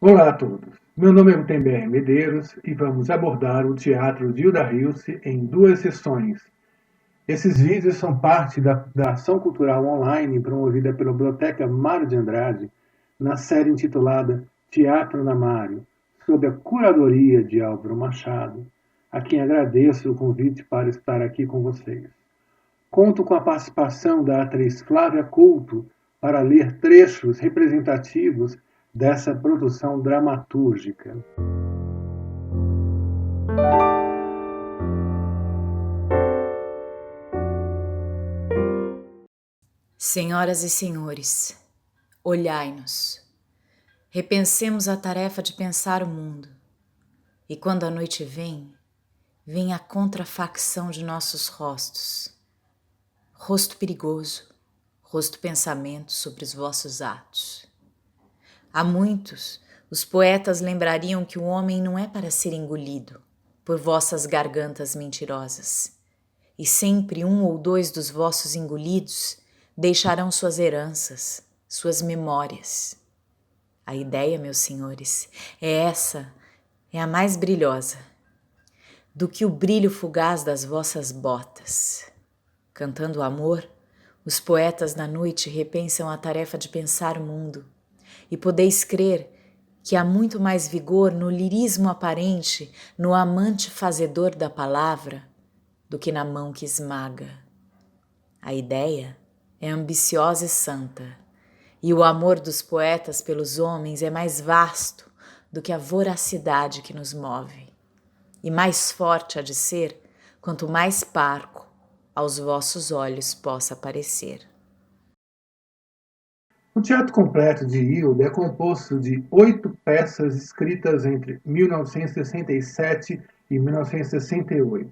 Olá a todos, meu nome é Gutenberg Medeiros e vamos abordar o Teatro Gilda Hilse em duas sessões. Esses vídeos são parte da ação cultural online promovida pela Biblioteca Mário de Andrade na série intitulada Teatro na Mário, sob a curadoria de Álvaro Machado, a quem agradeço o convite para estar aqui com vocês. Conto com a participação da atriz Flávia Couto para ler trechos representativos dessa produção dramatúrgica. Senhoras e senhores, olhai-nos. Repensemos a tarefa de pensar o mundo. E quando a noite vem, vem a contrafacção de nossos rostos. Rosto perigoso, rosto pensamento sobre os vossos atos. Há muitos, os poetas lembrariam que o homem não é para ser engolido por vossas gargantas mentirosas. E sempre um ou dois dos vossos engolidos deixarão suas heranças, suas memórias. A ideia, meus senhores, é a mais brilhosa, do que o brilho fugaz das vossas botas. Cantando o amor, os poetas da noite repensam a tarefa de pensar o mundo, e podeis crer que há muito mais vigor no lirismo aparente, no amante fazedor da palavra, do que na mão que esmaga. A ideia é ambiciosa e santa, e o amor dos poetas pelos homens é mais vasto do que a voracidade que nos move, e mais forte há de ser quanto mais parco aos vossos olhos possa parecer. O teatro completo de Hilda é composto de 8 peças escritas entre 1967 e 1968.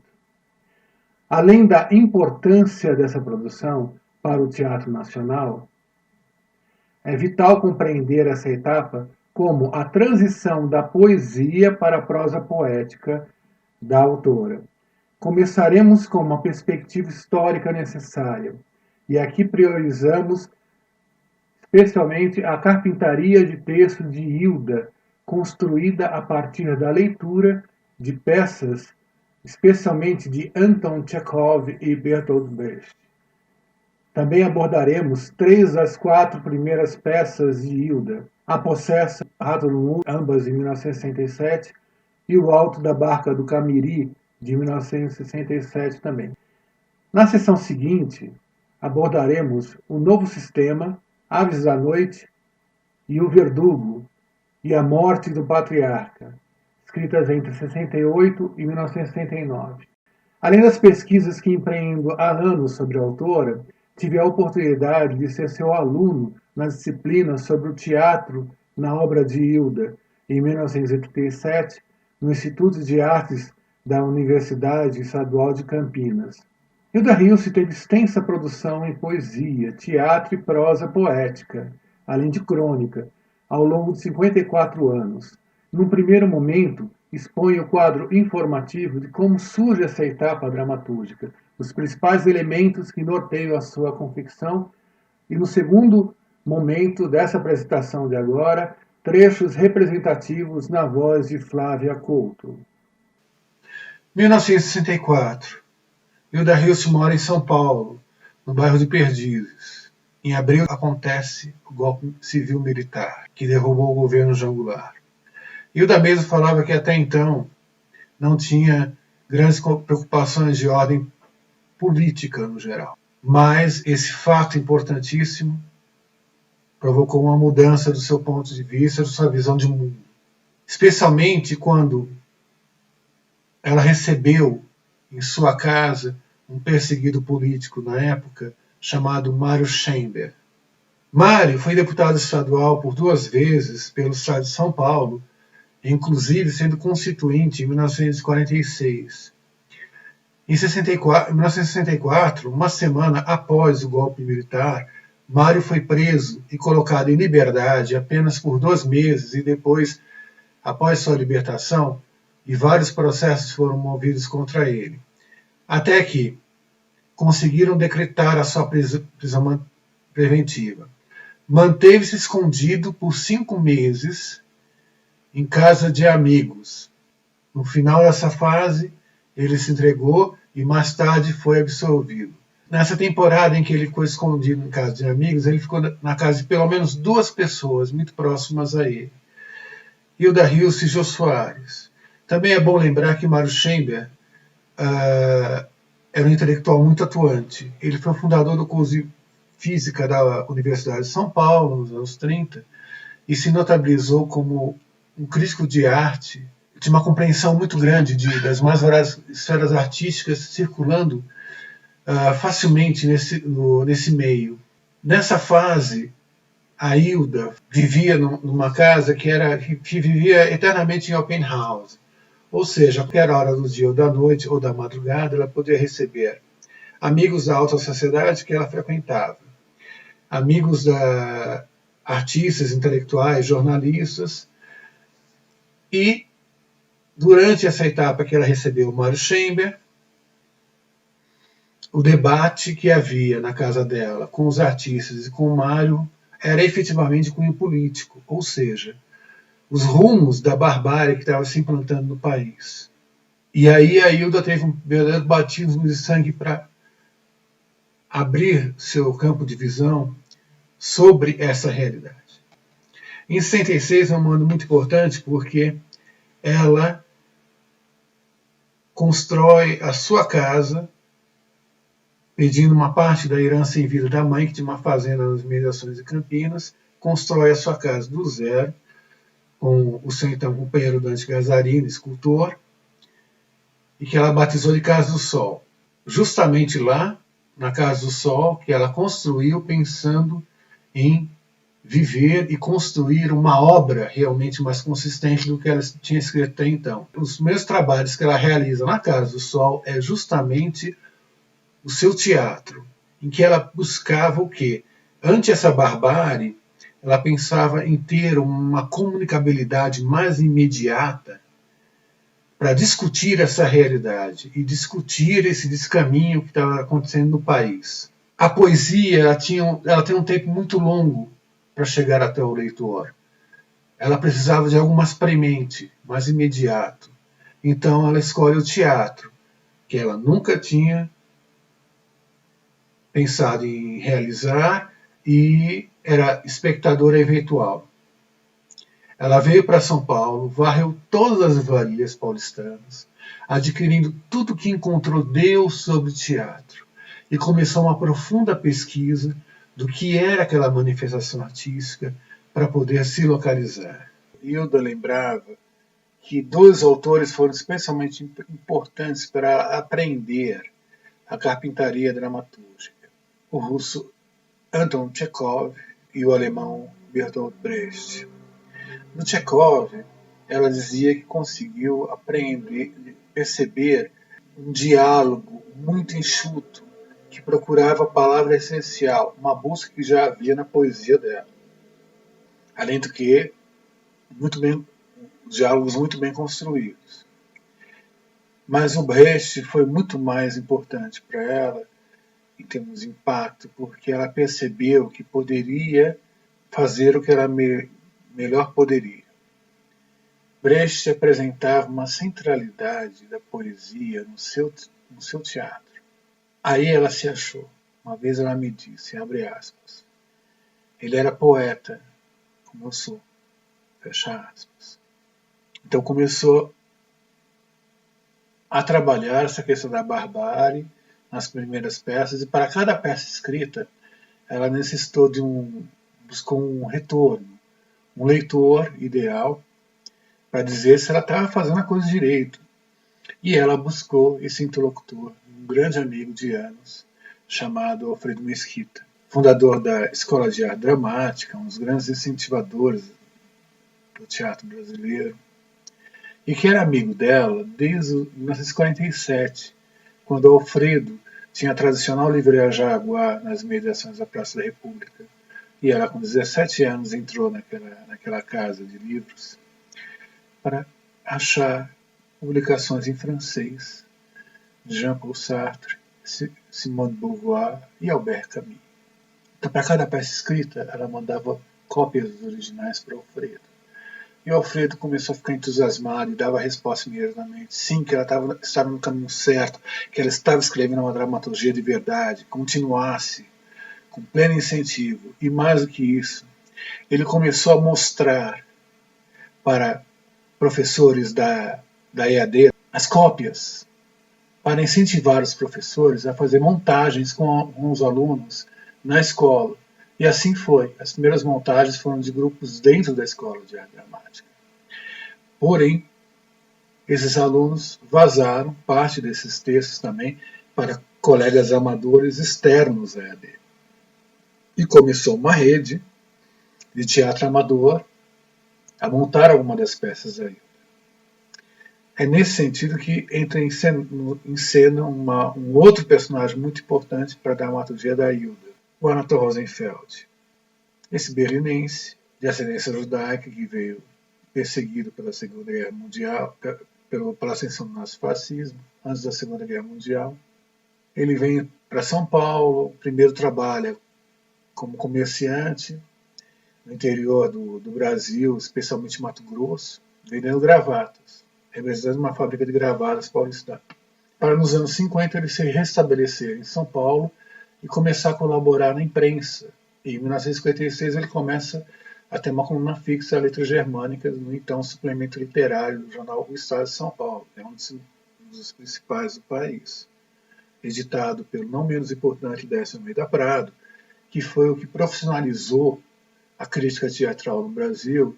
Além da importância dessa produção para o teatro nacional, é vital compreender essa etapa como a transição da poesia para a prosa poética da autora. Começaremos com uma perspectiva histórica necessária, e aqui priorizamos especialmente a carpintaria de texto de Hilda, construída a partir da leitura de peças, especialmente de Anton Chekhov e Bertolt Brecht. Também abordaremos 3 das 4 primeiras peças de Hilda: A Possessa, Rato no Mundo, ambas em 1967, e O Alto da Barca do Camiri, de 1967 também. Na sessão seguinte, abordaremos O Novo Sistema, Aves da Noite e O Verdugo e A Morte do Patriarca, escritas entre 68 e 1969. Além das pesquisas que empreendo há anos sobre a autora, tive a oportunidade de ser seu aluno nas disciplinas sobre o teatro na obra de Hilda, em 1987, no Instituto de Artes da Universidade Estadual de Campinas. Hilda Hilse teve extensa produção em poesia, teatro e prosa poética, além de crônica, ao longo de 54 anos. Num primeiro momento, expõe o quadro informativo de como surge essa etapa dramatúrgica, os principais elementos que norteiam a sua confecção, e no segundo momento dessa apresentação de agora, trechos representativos na voz de Flávia Couto. 1964. Hilda Hilse mora em São Paulo, no bairro de Perdizes. Em abril acontece o golpe civil-militar, que derrubou o governo João Goulart. Hilda mesmo falava que até então não tinha grandes preocupações de ordem política no geral. Mas esse fato importantíssimo provocou uma mudança do seu ponto de vista, da sua visão de mundo. Especialmente quando ela recebeu em sua casa um perseguido político na época chamado Mário Schember. Mário foi deputado estadual por 2 vezes pelo estado de São Paulo, inclusive sendo constituinte em 1946. Em 1964, uma semana após o golpe militar, Mário foi preso e colocado em liberdade apenas por 2 meses e depois, após sua libertação, e vários processos foram movidos contra ele. Até que conseguiram decretar a sua prisão preventiva. Manteve-se escondido por 5 meses em casa de amigos. No final dessa fase, ele se entregou e mais tarde foi absolvido. Nessa temporada em que ele ficou escondido em casa de amigos, ele ficou na casa de pelo menos 2 pessoas muito próximas a ele. Hilda Hilst e Jô Soares. Também é bom lembrar que Mário Schember era um intelectual muito atuante. Ele foi o fundador do curso de Física da Universidade de São Paulo, nos anos 30, e se notabilizou como um crítico de arte, de uma compreensão muito grande das mais variadas esferas artísticas circulando facilmente nesse meio. Nessa fase, a Hilda vivia numa casa que vivia eternamente em open house, ou seja, a qualquer hora do dia ou da noite ou da madrugada, ela podia receber amigos da alta sociedade que ela frequentava, amigos artistas, intelectuais, jornalistas, e durante essa etapa que ela recebeu o Mário Schember, o debate que havia na casa dela com os artistas e com o Mário era efetivamente cunho político, ou seja, os rumos da barbárie que estava se implantando no país. E aí a Hilda teve um verdadeiro batismo de sangue para abrir seu campo de visão sobre essa realidade. Em 66 é um ano muito importante porque ela constrói a sua casa pedindo uma parte da herança em vida da mãe, que tinha uma fazenda nas imediações de Campinas, constrói a sua casa do zero, com o seu então companheiro Dante Gazarini, escultor, e que ela batizou de Casa do Sol. Justamente lá, na Casa do Sol, que ela construiu pensando em viver e construir uma obra realmente mais consistente do que ela tinha escrito até então. Os meus trabalhos que ela realiza na Casa do Sol é justamente o seu teatro, em que ela buscava o quê? Ante essa barbárie, ela pensava em ter uma comunicabilidade mais imediata para discutir essa realidade e discutir esse descaminho que estava acontecendo no país. A poesia ela tem um tempo muito longo para chegar até o leitor. Ela precisava de algo mais premente, mais imediato. Então ela escolhe o teatro, que ela nunca tinha pensado em realizar e era espectadora eventual. Ela veio para São Paulo, varreu todas as livrarias paulistanas, adquirindo tudo que encontrou Deus sobre teatro, e começou uma profunda pesquisa do que era aquela manifestação artística para poder se localizar. Hilda lembrava que 2 autores foram especialmente importantes para aprender a carpintaria dramatúrgica: o russo Anton Chekhov e o alemão Bertolt Brecht. No Chekhov, ela dizia que conseguiu aprender, perceber um diálogo muito enxuto que procurava a palavra essencial, uma busca que já havia na poesia dela. Além do que, diálogos muito bem construídos. Mas o Brecht foi muito mais importante para ela em termos de impacto, porque ela percebeu que poderia fazer o que ela melhor poderia. Brecht apresentava uma centralidade da poesia no seu teatro. Aí ela se achou. Uma vez ela me disse, abre aspas, ele era poeta, como eu sou, fecha aspas. Então começou a trabalhar essa questão da barbárie nas primeiras peças, e para cada peça escrita, ela necessitou buscou um retorno, um leitor ideal, para dizer se ela estava fazendo a coisa direito. E ela buscou esse interlocutor, um grande amigo de anos, chamado Alfredo Mesquita, fundador da Escola de Arte Dramática, um dos grandes incentivadores do teatro brasileiro, e que era amigo dela desde 1947, quando Alfredo tinha a tradicional livraria Jaguar nas imediações da Praça da República, e ela com 17 anos entrou naquela casa de livros para achar publicações em francês de Jean-Paul Sartre, Simone de Beauvoir e Albert Camus. Então, para cada peça escrita, ela mandava cópias dos originais para Alfredo. E o Alfredo começou a ficar entusiasmado e dava a resposta imediatamente. Sim, que ela estava no caminho certo, que ela estava escrevendo uma dramaturgia de verdade, continuasse, com pleno incentivo. E mais do que isso, ele começou a mostrar para professores da EAD as cópias, para incentivar os professores a fazer montagens com os alunos na escola. E assim foi. As primeiras montagens foram de grupos dentro da escola de arte dramática. Porém, esses alunos vazaram parte desses textos também para colegas amadores externos à EAD. E começou uma rede de teatro amador a montar alguma das peças aí. É nesse sentido que entra em cena um outro personagem muito importante para a dramaturgia da Hilda, o Anatol Rosenfeld. Esse berlinense, de ascendência judaica, que veio perseguido pela Segunda Guerra Mundial, pela ascensão do nazifascismo, antes da Segunda Guerra Mundial. Ele vem para São Paulo, primeiro trabalha como comerciante no interior do Brasil, especialmente Mato Grosso, vendendo gravatas, representando uma fábrica de gravatas paulistana. Para nos anos 50 ele se restabelecer em São Paulo e começar a colaborar na imprensa. E em 1956 ele começa a ter uma coluna fixa a letras germânicas no então suplemento literário do jornal O Estado de São Paulo, é um dos principais do país, editado pelo não menos importante Décio Almeida Prado, que foi o que profissionalizou a crítica teatral no Brasil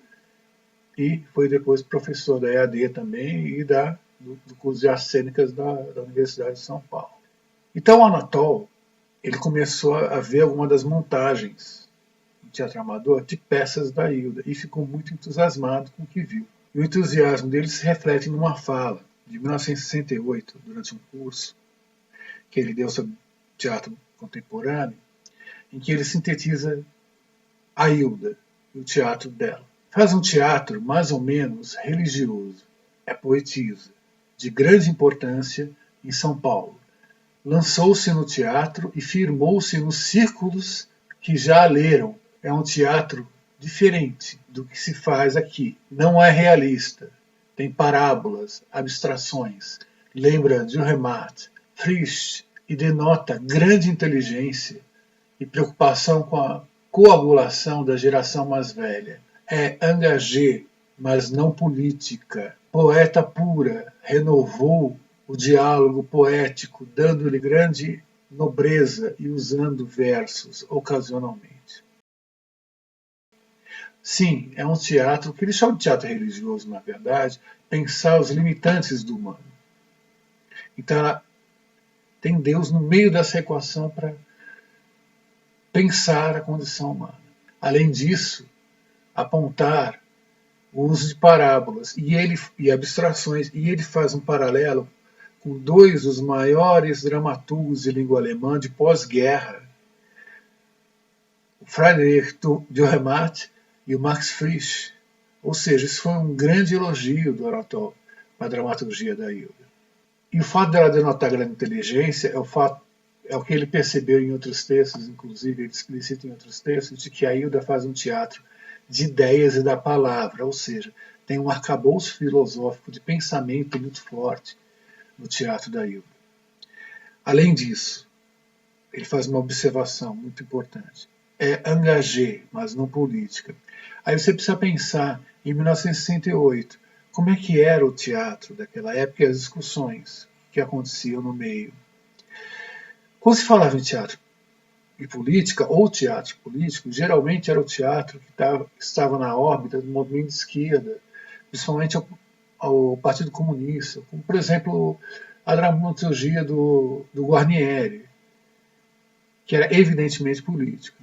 e foi depois professor da EAD também e do curso de artes cênicas da Universidade de São Paulo. Então o Anatol, ele começou a ver alguma das montagens em teatro amador de peças da Hilda e ficou muito entusiasmado com o que viu. E o entusiasmo dele se reflete numa fala de 1968, durante um curso que ele deu sobre teatro contemporâneo, em que ele sintetiza a Hilda e o teatro dela. Faz um teatro mais ou menos religioso, é poetisa, de grande importância em São Paulo. Lançou-se no teatro e firmou-se nos círculos que já a leram. É um teatro diferente do que se faz aqui. Não é realista. Tem parábolas, abstrações. Lembra de Remat, Frisch e denota grande inteligência e preocupação com a coagulação da geração mais velha. É engagé, mas não política. Poeta pura, renovou o diálogo poético, dando-lhe grande nobreza e usando versos ocasionalmente. Sim, é um teatro que eles chamam de teatro religioso, na verdade, pensar os limitantes do humano. Então ela tem Deus no meio dessa equação para pensar a condição humana. Além disso, apontar o uso de parábolas e abstrações, e ele faz um paralelo com dois dos maiores dramaturgos de língua alemã de pós-guerra, o Friedrich Dürrenmatt e o Max Frisch. Ou seja, isso foi um grande elogio do Anatol para a dramaturgia da Hilda. E o fato dela denotar grande inteligência é o que ele percebeu em outros textos, inclusive ele explicita em outros textos, de que a Hilda faz um teatro de ideias e da palavra, ou seja, tem um arcabouço filosófico de pensamento muito forte no teatro da Hilda. Além disso, ele faz uma observação muito importante. É engagé, mas não política. Aí você precisa pensar, em 1968, como é que era o teatro daquela época e as discussões que aconteciam no meio. Quando se falava em teatro e política, ou teatro político, geralmente era o teatro que estava na órbita do movimento de esquerda, principalmente ao Partido Comunista, como, por exemplo, a dramaturgia do Guarnieri, que era evidentemente política.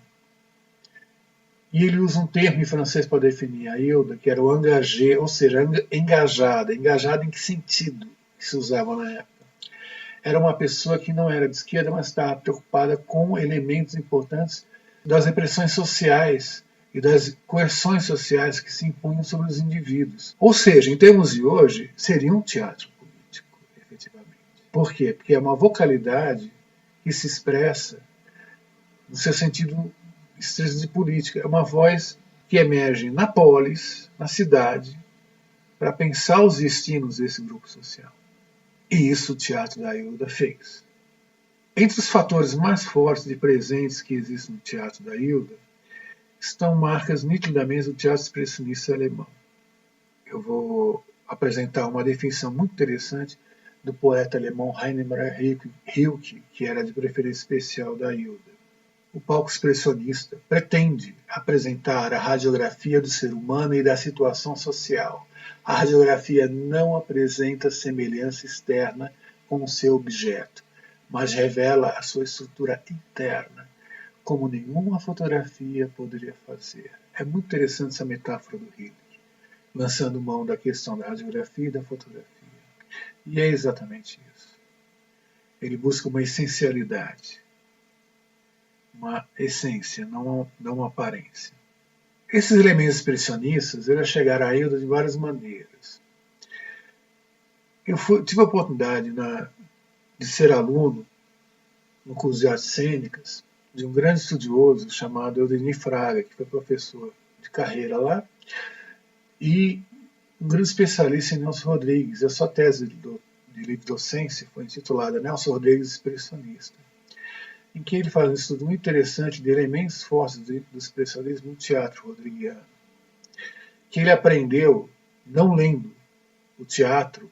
E ele usa um termo em francês para definir a Hilda, que era o engagé, ou seja, engajada. Engajada em que sentido que se usava na época? Era uma pessoa que não era de esquerda, mas estava preocupada com elementos importantes das repressões sociais e das coerções sociais que se impunham sobre os indivíduos. Ou seja, em termos de hoje, seria um teatro político, efetivamente. Por quê? Porque é uma vocalidade que se expressa no seu sentido estresse de política. É uma voz que emergem na polis, na cidade, para pensar os destinos desse grupo social. E isso o teatro da Hilda fez. Entre os fatores mais fortes e presentes que existem no teatro da Hilda estão marcas nitidamente do teatro expressionista alemão. Eu vou apresentar uma definição muito interessante do poeta alemão Heinrich Rilke, que era de preferência especial da Hilda. O palco expressionista pretende apresentar a radiografia do ser humano e da situação social. A radiografia não apresenta semelhança externa com o seu objeto, mas revela a sua estrutura interna, como nenhuma fotografia poderia fazer. É muito interessante essa metáfora do Rilke, lançando mão da questão da radiografia e da fotografia. E é exatamente isso. Ele busca uma essencialidade, uma essência, não uma aparência. Esses elementos expressionistas chegaram a Hilda de várias maneiras. Eu tive a oportunidade de ser aluno no curso de artes cênicas de um grande estudioso chamado Eudemir Fraga, que foi professor de carreira lá, e um grande especialista em Nelson Rodrigues. A sua tese de livre docência foi intitulada Nelson Rodrigues Expressionista, em que ele faz um estudo muito interessante de elementos fortes do expressionismo no teatro rodriguiano, que ele aprendeu não lendo o teatro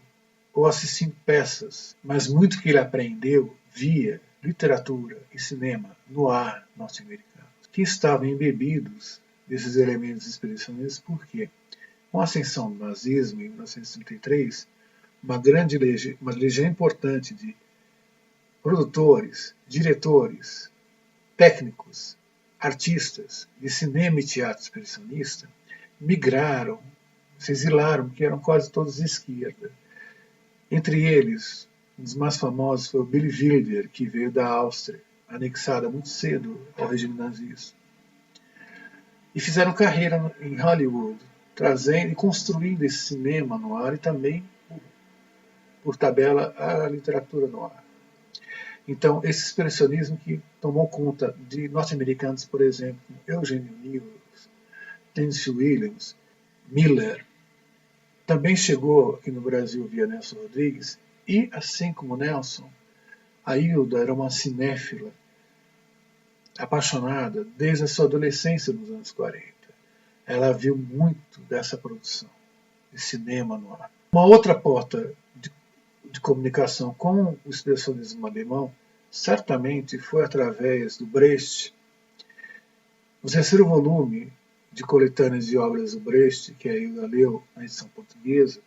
ou assistindo peças, mas muito que ele aprendeu via literatura e cinema no ar norte-americano, que estavam embebidos desses elementos expressionistas. Por quê? Com a ascensão do nazismo em 1933, uma legião importante de produtores, diretores, técnicos, artistas de cinema e teatro expressionista migraram, se exilaram, porque eram quase todos de esquerda. Entre eles, um dos mais famosos foi o Billy Wilder, que veio da Áustria, anexada muito cedo ao regime nazista. E fizeram carreira em Hollywood, trazendo e construindo esse cinema no ar e também, por tabela, a literatura no ar. Então, esse expressionismo que tomou conta de norte-americanos, por exemplo, Eugênio Newell, Tennessee Williams, Miller, também chegou aqui no Brasil via Nelson Rodrigues, e, assim como Nelson, a Hilda era uma cinéfila apaixonada desde a sua adolescência nos anos 40. Ela viu muito dessa produção de cinema no ar. Uma outra porta de comunicação com o expressionismo alemão certamente foi através do Brecht. O terceiro volume de coletâneas de obras do Brecht, que a Hilda leu na edição portuguesa,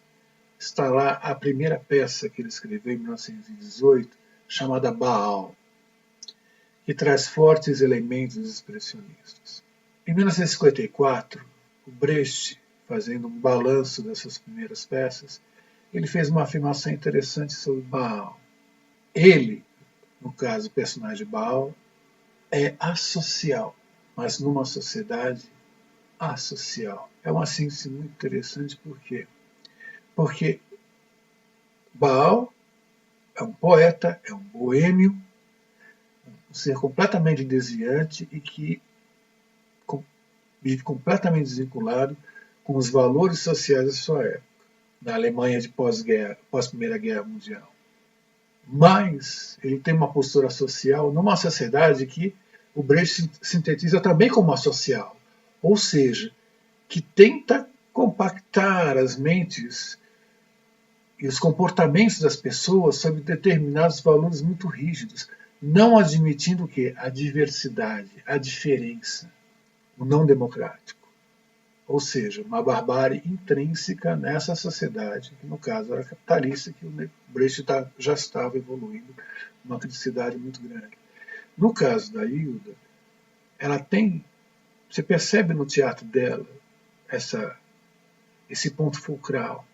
está lá a primeira peça que ele escreveu em 1918, chamada Baal, que traz fortes elementos expressionistas. Em 1954, o Brecht, fazendo um balanço dessas primeiras peças, ele fez uma afirmação interessante sobre Baal. Ele, no caso o personagem Baal, é asocial, mas numa sociedade asocial. É uma síntese muito interessante, por quê? Porque Baal é um poeta, é um boêmio, um ser completamente desviante e que vive completamente desvinculado com os valores sociais da sua época, na Alemanha de pós-Primeira Guerra Mundial. Mas ele tem uma postura social numa sociedade que o Brecht sintetiza também como uma social, ou seja, que tenta compactar as mentes e os comportamentos das pessoas sobre determinados valores muito rígidos, não admitindo o quê? A diversidade, a diferença, o não democrático. Ou seja, uma barbárie intrínseca nessa sociedade, que no caso era capitalista, que o Brecht já estava evoluindo uma criticidade muito grande. No caso da Hilda, ela tem, você percebe no teatro dela esse ponto fulcral.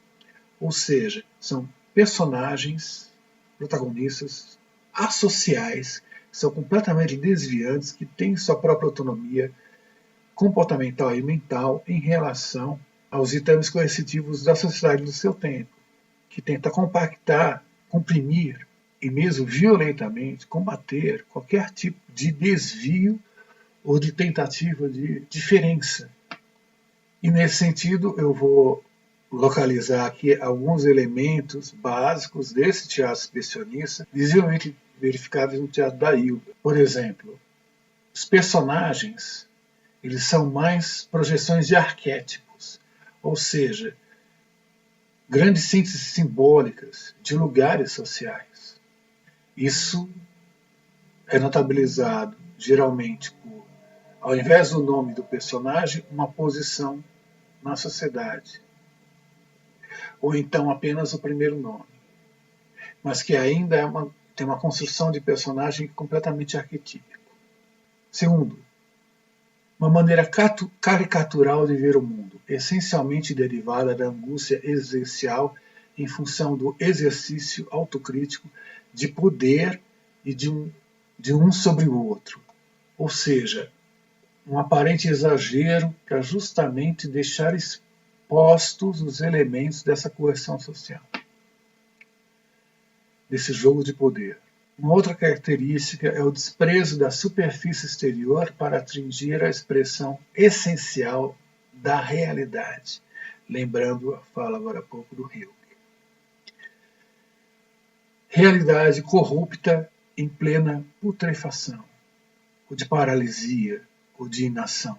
Ou seja, são personagens, protagonistas, associais, que são completamente desviantes, que têm sua própria autonomia comportamental e mental em relação aos ditames coercitivos da sociedade do seu tempo, que tenta compactar, comprimir e mesmo violentamente combater qualquer tipo de desvio ou de tentativa de diferença E nesse sentido eu vou localizar aqui alguns elementos básicos desse teatro expressionista, visivelmente verificáveis no teatro da Hilda. Por exemplo, os personagens, eles são mais projeções de arquétipos, ou seja, grandes sínteses simbólicas de lugares sociais. Isso é notabilizado geralmente por, ao invés do nome do personagem, uma posição na sociedade, ou então apenas o primeiro nome, mas que ainda tem uma construção de personagem completamente arquetípico. Segundo, uma maneira caricatural de ver o mundo, essencialmente derivada da angústia existencial em função do exercício autocrítico de poder e de um sobre o outro. Ou seja, um aparente exagero para justamente deixar expostos os elementos dessa coerção social, desse jogo de poder. Uma outra característica é o desprezo da superfície exterior para atingir a expressão essencial da realidade, lembrando a fala agora há pouco do Hilke. Realidade corrupta em plena putrefação, ou de paralisia, ou de inação.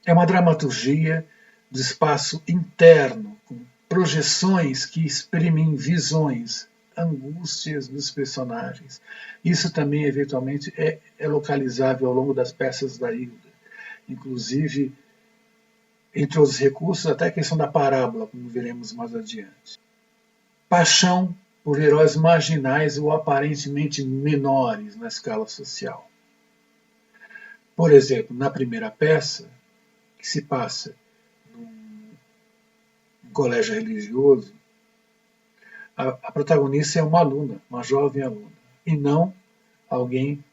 É uma dramaturgia do espaço interno, com projeções que exprimem visões, angústias dos personagens. Isso também, eventualmente, é localizável ao longo das peças da Hilda. Inclusive, entre os recursos, até a questão da parábola, como veremos mais adiante. Paixão por heróis marginais ou aparentemente menores na escala social. Por exemplo, na primeira peça, que se passa num colégio religioso, a protagonista é uma aluna, uma jovem aluna, e não alguém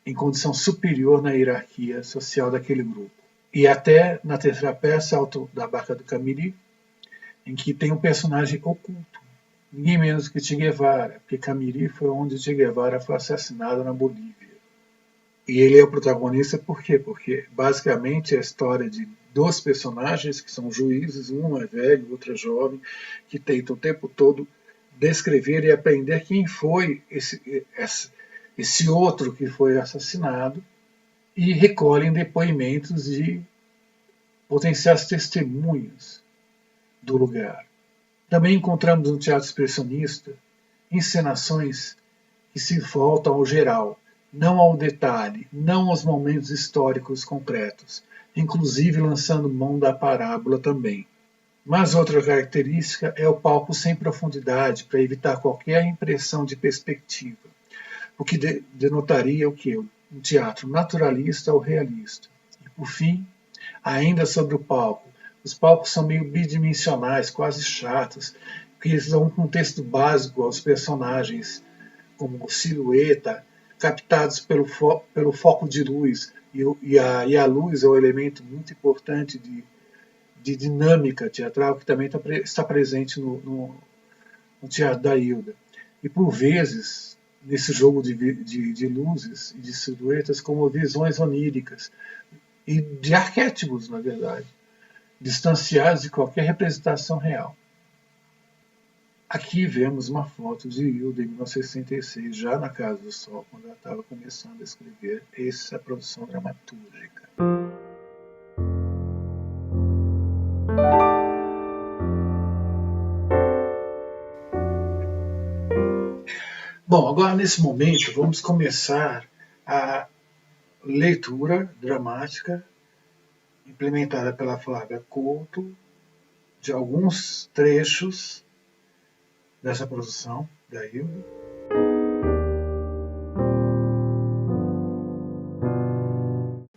em condição superior na hierarquia social daquele grupo. E até na terceira peça, Alto da Barca do Camiri, em que tem um personagem oculto, ninguém menos que Che Guevara, porque Camiri foi onde Che Guevara foi assassinado na Bolívia. E ele é o protagonista por quê? Porque basicamente é a história de dois personagens que são juízes, um é velho, o outro é jovem, que tentam o tempo todo descrever e aprender quem foi esse outro que foi assassinado e recolhem depoimentos de potenciais testemunhas do lugar. Também encontramos no teatro expressionista encenações que se voltam ao geral, não ao detalhe, não aos momentos históricos concretos, inclusive lançando mão da parábola também. Mas outra característica é o palco sem profundidade, para evitar qualquer impressão de perspectiva, o que denotaria o quê? Um teatro naturalista ou realista. E por fim, ainda sobre o palco, os palcos são meio bidimensionais, quase chatos, porque eles dão um contexto básico aos personagens, como silhueta, captados pelo foco de luz, e a luz é um elemento muito importante de dinâmica teatral que também está presente no teatro da Hilda. E por vezes, nesse jogo de luzes e de silhuetas, como visões oníricas e de arquétipos, na verdade, distanciados de qualquer representação real. Aqui vemos uma foto de Hilda em 1966, já na Casa do Sol, quando ela estava começando a escrever essa produção dramatúrgica. Bom, agora nesse momento vamos começar a leitura dramática implementada pela Flávia Couto de alguns trechos dessa produção da Hilda.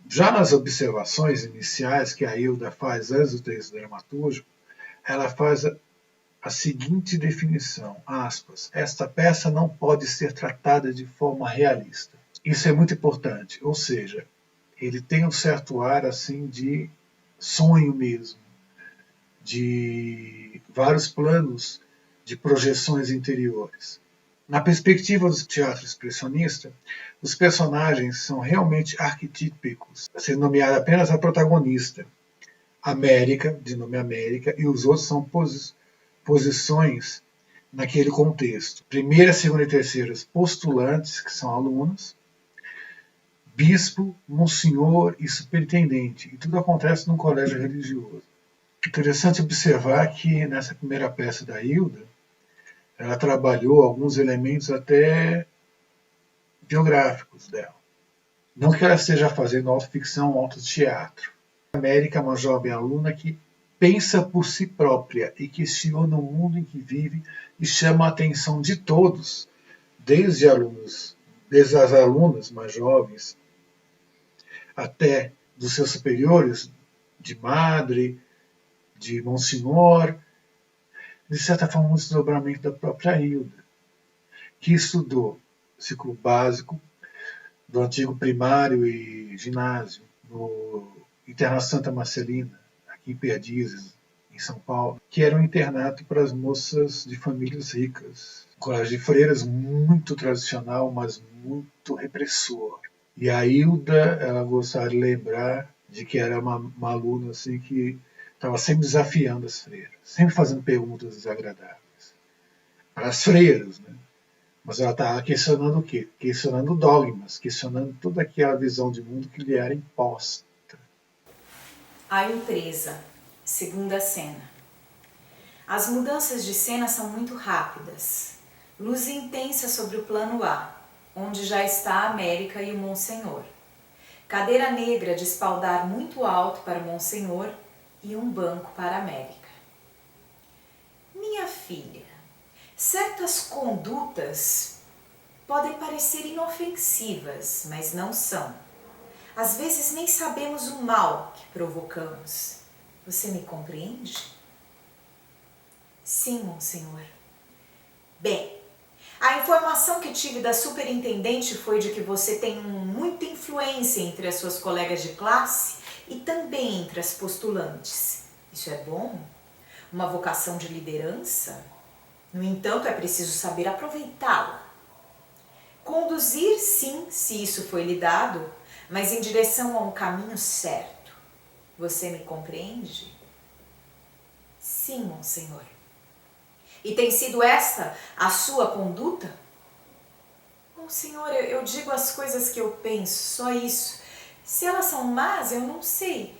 Já nas observações iniciais que a Hilda faz antes do texto dramatúrgico, ela faz a seguinte definição, aspas, esta peça não pode ser tratada de forma realista. Isso é muito importante, ou seja, ele tem um certo ar assim de sonho mesmo, de vários planos de projeções interiores. Na perspectiva do teatro expressionista, os personagens são realmente arquetípicos, sendo nomeada apenas a protagonista, América, de nome América, e os outros são posições naquele contexto. Primeira, segunda e terceira, postulantes, que são alunos, bispo, monsenhor e superintendente. E tudo acontece num colégio religioso. Interessante observar que nessa primeira peça da Hilda, ela trabalhou alguns elementos até biográficos dela. Não que ela esteja fazendo autoficção ou autoteatro. A América é uma jovem aluna que pensa por si própria e questiona o mundo em que vive e chama a atenção de todos, desde as alunas mais jovens até dos seus superiores, de madre, de monsenhor, de certa forma um desdobramento da própria Hilda, que estudou ciclo básico do antigo primário e ginásio no Internato Santa Marcelina, aqui em Perdizes, em São Paulo, que era um internato para as moças de famílias ricas. Um colégio de freiras muito tradicional, mas muito repressor. E a Hilda, ela gostaria de lembrar de que era uma aluna assim, que estava sempre desafiando as freiras, sempre fazendo perguntas desagradáveis. Para as freiras, né? Mas ela estava questionando o quê? Questionando dogmas, questionando toda aquela visão de mundo que lhe era imposta. A empresa, segunda cena. As mudanças de cena são muito rápidas. Luz intensa sobre o plano A, onde já está a América e o Monsenhor. Cadeira negra de espaldar muito alto para o Monsenhor e um banco para a América. Minha filha, certas condutas podem parecer inofensivas, mas não são. Às vezes nem sabemos o mal que provocamos. Você me compreende? Sim, Monsenhor. Bem, a informação que tive da superintendente foi de que você tem muita influência entre as suas colegas de classe e também entre as postulantes. Isso é bom? Uma vocação de liderança? No entanto, é preciso saber aproveitá-la. Conduzir, sim, se isso foi lhe dado, mas em direção a um caminho certo. Você me compreende? Sim, Monsenhor. E tem sido esta a sua conduta? Monsenhor, eu digo as coisas que eu penso, só isso. Se elas são más, eu não sei.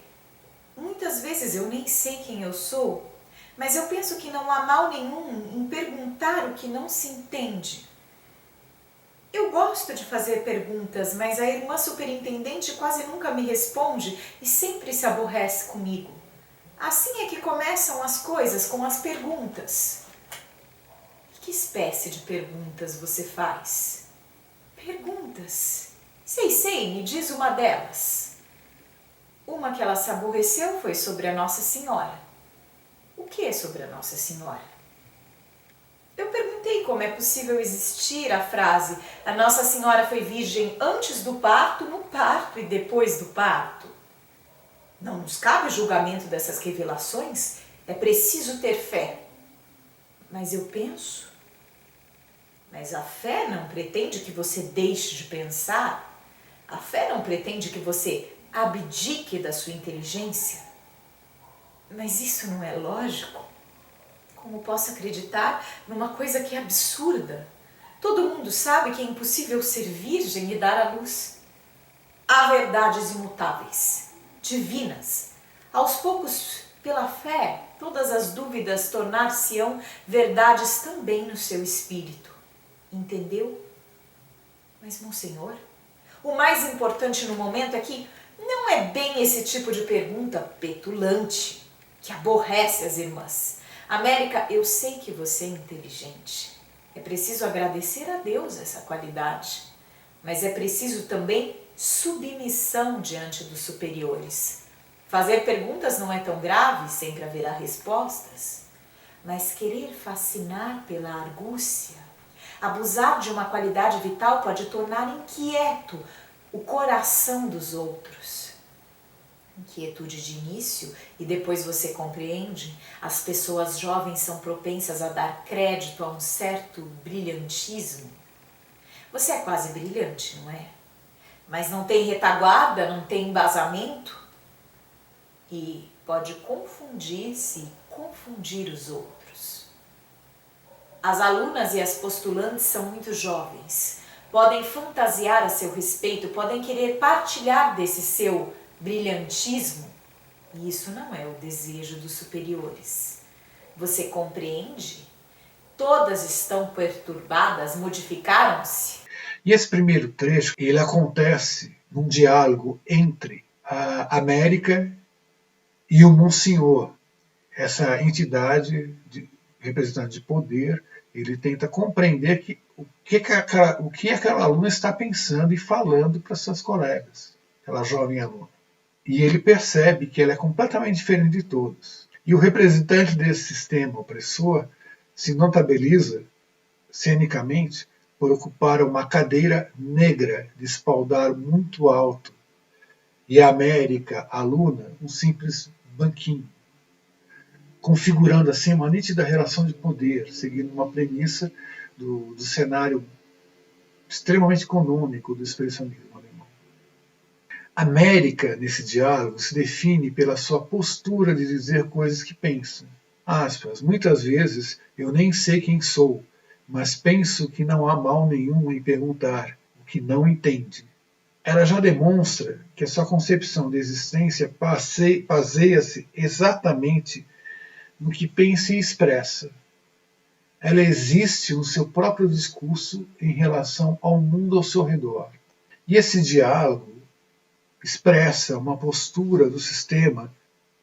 Muitas vezes eu nem sei quem eu sou, mas eu penso que não há mal nenhum em perguntar o que não se entende. Eu gosto de fazer perguntas, mas a irmã superintendente quase nunca me responde e sempre se aborrece comigo. Assim é que começam as coisas, com as perguntas. Que espécie de perguntas você faz? Perguntas? Sei, me diz uma delas. Uma que ela se aborreceu foi sobre a Nossa Senhora. O que é sobre a Nossa Senhora? Eu perguntei como é possível existir a frase a Nossa Senhora foi virgem antes do parto, no parto e depois do parto. Não nos cabe o julgamento dessas revelações, é preciso ter fé. Mas eu penso. Mas a fé não pretende que você deixe de pensar. A fé não pretende que você abdique da sua inteligência. Mas isso não é lógico. Como posso acreditar numa coisa que é absurda? Todo mundo sabe que é impossível ser virgem e dar à luz. Há verdades imutáveis, divinas. Aos poucos, pela fé, todas as dúvidas tornar-se-ão verdades também no seu espírito. Entendeu? Mas, Monsenhor, o mais importante no momento é que não é bem esse tipo de pergunta petulante que aborrece as irmãs. América, eu sei que você é inteligente. É preciso agradecer a Deus essa qualidade. Mas é preciso também submissão diante dos superiores. Fazer perguntas não é tão grave, sempre haverá respostas. Mas querer fascinar pela argúcia, abusar de uma qualidade vital pode tornar inquieto o coração dos outros. Inquietude de início e depois você compreende, as pessoas jovens são propensas a dar crédito a um certo brilhantismo. Você é quase brilhante, não é? Mas não tem retaguarda, não tem embasamento. E pode confundir-se e confundir os outros. As alunas e as postulantes são muito jovens, podem fantasiar a seu respeito, podem querer partilhar desse seu brilhantismo, e isso não é o desejo dos superiores. Você compreende? Todas estão perturbadas, modificaram-se. E esse primeiro trecho, ele acontece num diálogo entre a América e o Monsenhor, essa entidade representante de poder. Ele tenta compreender o que aquela aluna está pensando e falando para suas colegas, aquela jovem aluna. E ele percebe que ela é completamente diferente de todos. E o representante desse sistema opressor se notabiliza cenicamente por ocupar uma cadeira negra de espaldar muito alto, e a América, a aluna, um simples banquinho, configurando assim uma nítida relação de poder, seguindo uma premissa do cenário extremamente econômico do expressionismo alemão. América, nesse diálogo, se define pela sua postura de dizer coisas que pensa. Aspas, muitas vezes eu nem sei quem sou, mas penso que não há mal nenhum em perguntar o que não entende. Ela já demonstra que a sua concepção de existência baseia-se exatamente no que pensa e expressa. Ela existe no seu próprio discurso em relação ao mundo ao seu redor. E esse diálogo expressa uma postura do sistema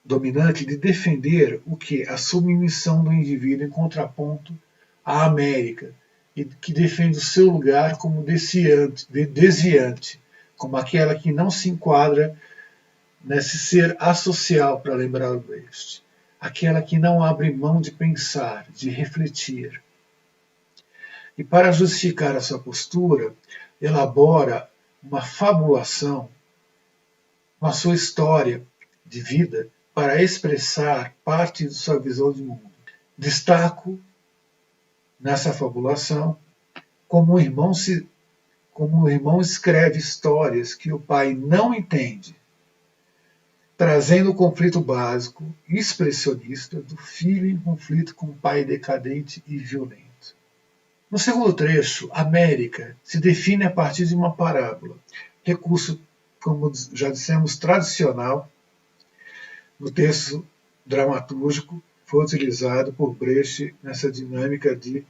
dominante de defender o que? A submissão do indivíduo em contraponto à América, e que defende o seu lugar como desviante, como aquela que não se enquadra nesse ser associal, para lembrar deste, aquela que não abre mão de pensar, de refletir. E para justificar a sua postura, elabora uma fabulação com a sua história de vida para expressar parte de sua visão de mundo. Destaco nessa fabulação como o irmão escreve histórias que o pai não entende, trazendo o conflito básico expressionista do filho em conflito com o pai decadente e violento. No segundo trecho, América se define a partir de uma parábola, recurso, como já dissemos, tradicional no texto dramatúrgico, foi utilizado por Brecht nessa dinâmica de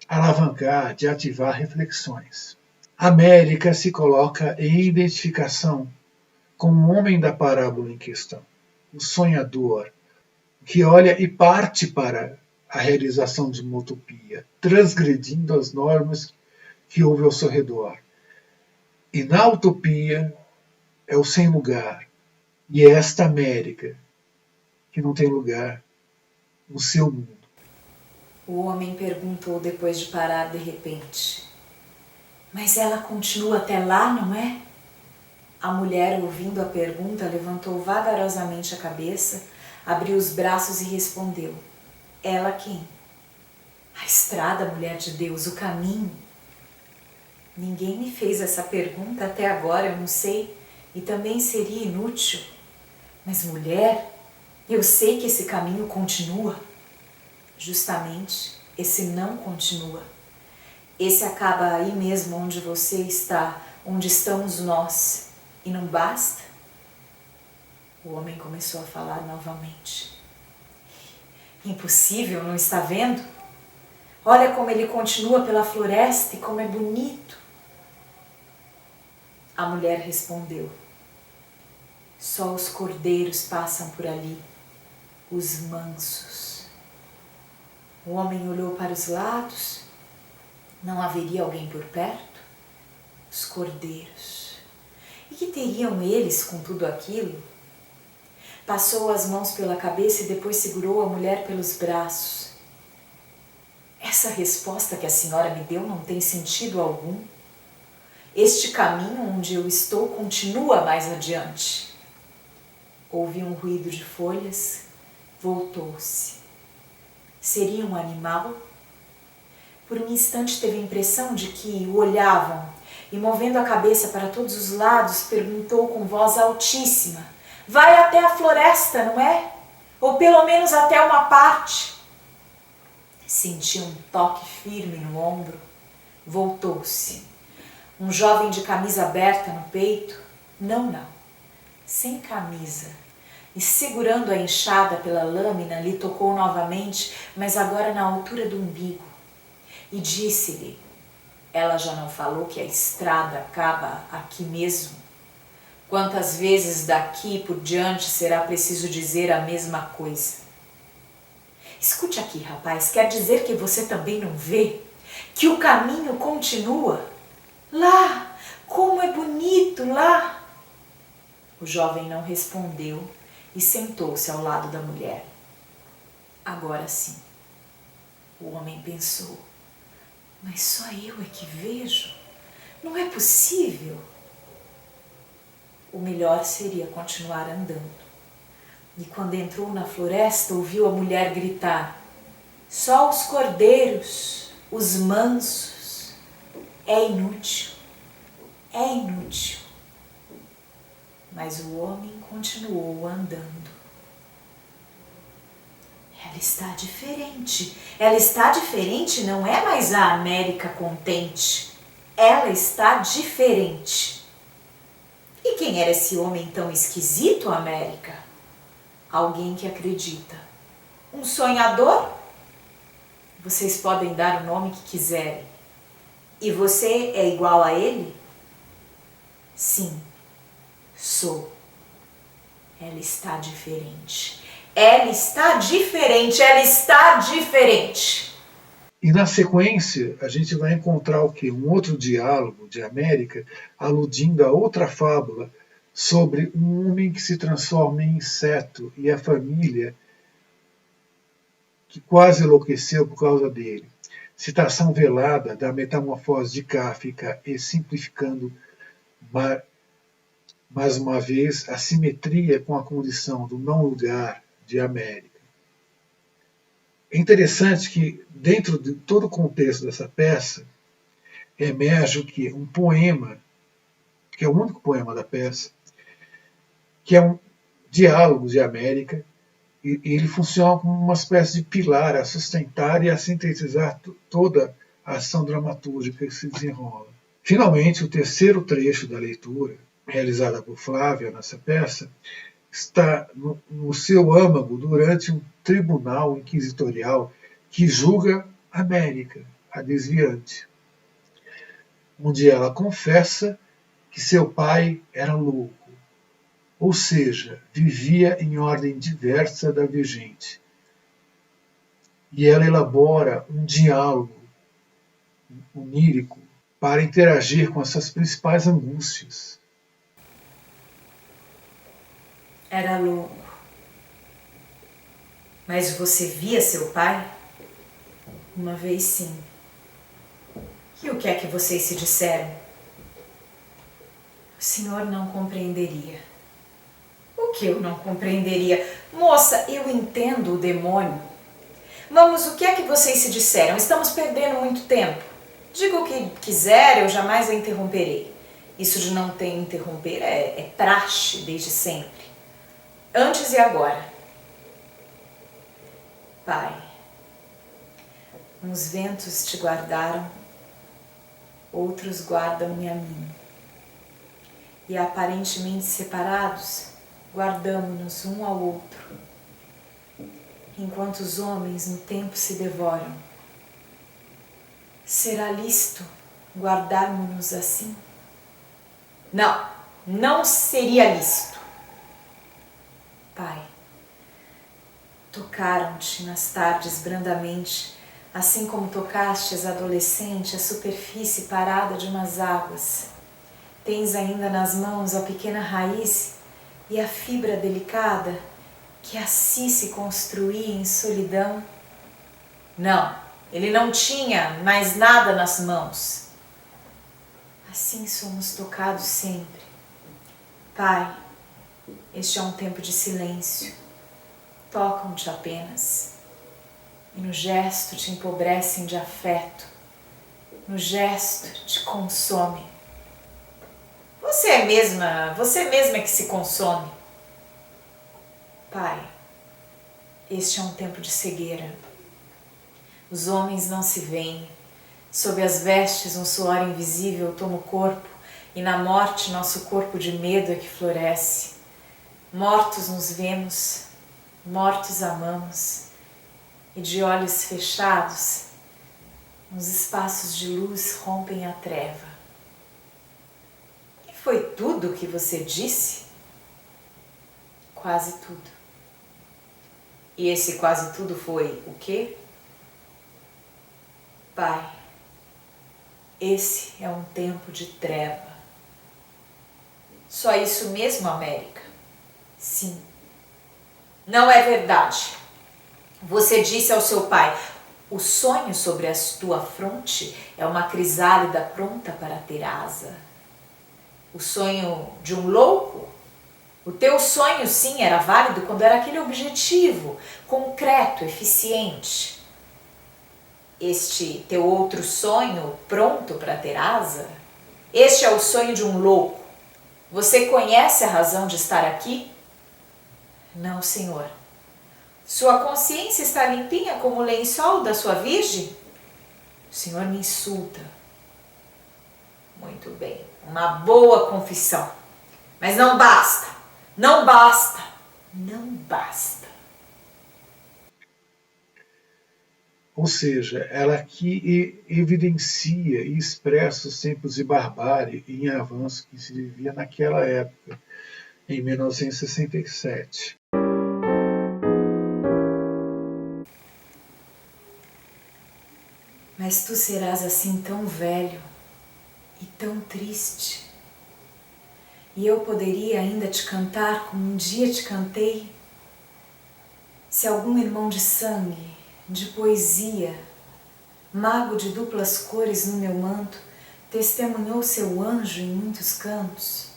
alavancar, de ativar reflexões. América se coloca em identificação com o homem da parábola em questão, o sonhador, que olha e parte para a realização de uma utopia, transgredindo as normas que houve ao seu redor. E na utopia é o sem lugar, e é esta América que não tem lugar no seu mundo. O homem perguntou depois de parar de repente. Mas ela continua até lá, não é? A mulher, ouvindo a pergunta, levantou vagarosamente a cabeça, abriu os braços e respondeu. Ela quem? A estrada, mulher de Deus, o caminho. Ninguém me fez essa pergunta até agora, eu não sei, e também seria inútil. Mas mulher, eu sei que esse caminho continua. Justamente, esse não continua. Esse acaba aí mesmo onde você está, onde estamos nós. E não basta? O homem começou a falar novamente. Impossível, não está vendo? Olha como ele continua pela floresta e como é bonito. A mulher respondeu. Só os cordeiros passam por ali, os mansos. O homem olhou para os lados. Não haveria alguém por perto? Os cordeiros. E que teriam eles com tudo aquilo? Passou as mãos pela cabeça e depois segurou a mulher pelos braços. Essa resposta que a senhora me deu não tem sentido algum. Este caminho onde eu estou continua mais adiante. Houve um ruído de folhas, voltou-se. Seria um animal? Por um instante teve a impressão de que o olhavam e, movendo a cabeça para todos os lados, perguntou com voz altíssima: Vai até a floresta, não é? Ou pelo menos até uma parte. Sentiu um toque firme no ombro. Voltou-se. Um jovem de camisa aberta no peito. Não, sem camisa. E segurando a enxada pela lâmina, lhe tocou novamente, mas agora na altura do umbigo. E disse-lhe: ela já não falou que a estrada acaba aqui mesmo? Quantas vezes daqui por diante será preciso dizer a mesma coisa? Escute aqui, rapaz, quer dizer que você também não vê? Que o caminho continua? Lá, como é bonito lá! O jovem não respondeu e sentou-se ao lado da mulher. Agora sim, o homem pensou: mas só eu é que vejo? Não é possível. O melhor seria continuar andando. E quando entrou na floresta, ouviu a mulher gritar: só os cordeiros, os mansos. É inútil, é inútil. Mas o homem continuou andando. Ela está diferente, não é mais a América contente. Ela está diferente. E quem era esse homem tão esquisito, América? Alguém que acredita. Um sonhador? Vocês podem dar o nome que quiserem. E você é igual a ele? Sim, sou. Ela está diferente. Ela está diferente, ela está diferente. E na sequência, a gente vai encontrar o quê? Um outro diálogo de América, aludindo a outra fábula sobre um homem que se transforma em inseto e a família que quase enlouqueceu por causa dele. Citação velada da metamorfose de Kafka e simplificando mais uma vez a simetria com a condição do não-lugar de América. É interessante que, dentro de todo o contexto dessa peça, emerge o quê? Um poema, que é o único poema da peça, que é um diálogo de América, e ele funciona como uma espécie de pilar a sustentar e a sintetizar toda a ação dramatúrgica que se desenrola. Finalmente, o terceiro trecho da leitura, realizada por Flávia nessa peça, está no seu âmago durante um tribunal inquisitorial que julga América, a desviante, onde ela confessa que seu pai era louco, ou seja, vivia em ordem diversa da vigente. E ela elabora um diálogo onírico para interagir com essas principais angústias. Era louco. Mas você via seu pai? Uma vez sim. E o que é que vocês se disseram? O senhor não compreenderia. O que eu não compreenderia? Moça, eu entendo o demônio. Vamos, o que é que vocês se disseram? Estamos perdendo muito tempo. Diga o que quiser, eu jamais a interromperei. Isso de não ter interromper é praxe desde sempre. Antes e agora. Pai, uns ventos te guardaram, outros guardam-me a mim. E aparentemente separados, guardamo-nos um ao outro, enquanto os homens no tempo se devoram. Será lícito guardarmos-nos assim? Não, não seria lícito. Pai, tocaram-te nas tardes brandamente, assim como tocastes adolescente a superfície parada de umas águas. Tens ainda nas mãos a pequena raiz e a fibra delicada que assim se construía em solidão? Não, ele não tinha mais nada nas mãos. Assim somos tocados sempre. Pai, este é um tempo de silêncio. Tocam-te apenas. E no gesto te empobrecem de afeto. No gesto te consome. Você mesma que se consome. Pai, este é um tempo de cegueira. Os homens não se veem. Sob as vestes um suor invisível toma o corpo, e na morte nosso corpo de medo é que floresce. Mortos nos vemos, mortos amamos, e de olhos fechados, uns espaços de luz rompem a treva. E foi tudo o que você disse? Quase tudo. E esse quase tudo foi o quê? Pai, esse é um tempo de treva. Só isso mesmo, América? Sim. Não é verdade. Você disse ao seu pai: o sonho sobre a tua fronte é uma crisálida pronta para ter asa. O sonho de um louco? O teu sonho, sim, era válido quando era aquele objetivo, concreto, eficiente. Este teu outro sonho, pronto para ter asa? Este é o sonho de um louco. Você conhece a razão de estar aqui? Não, senhor. Sua consciência está limpinha como o lençol da sua virgem? O senhor me insulta. Muito bem, uma boa confissão. Mas não basta, não basta, não basta. Ou seja, ela aqui evidencia e expressa os tempos de barbárie e em avanço que se vivia naquela época, em 1967. Mas tu serás assim tão velho e tão triste. E eu poderia ainda te cantar como um dia te cantei? Se algum irmão de sangue, de poesia, mago de duplas cores no meu manto, testemunhou seu anjo em muitos cantos,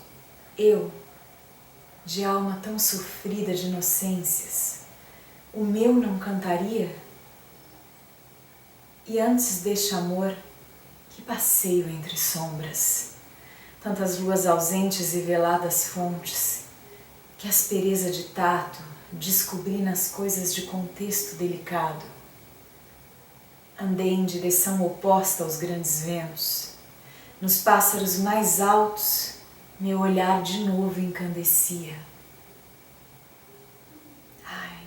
eu, de alma tão sofrida de inocências, o meu não cantaria? E antes deste amor, que passeio entre sombras, tantas luas ausentes e veladas fontes, que aspereza de tato descobri nas coisas de contexto delicado. Andei em direção oposta aos grandes ventos, nos pássaros mais altos, meu olhar de novo encandecia.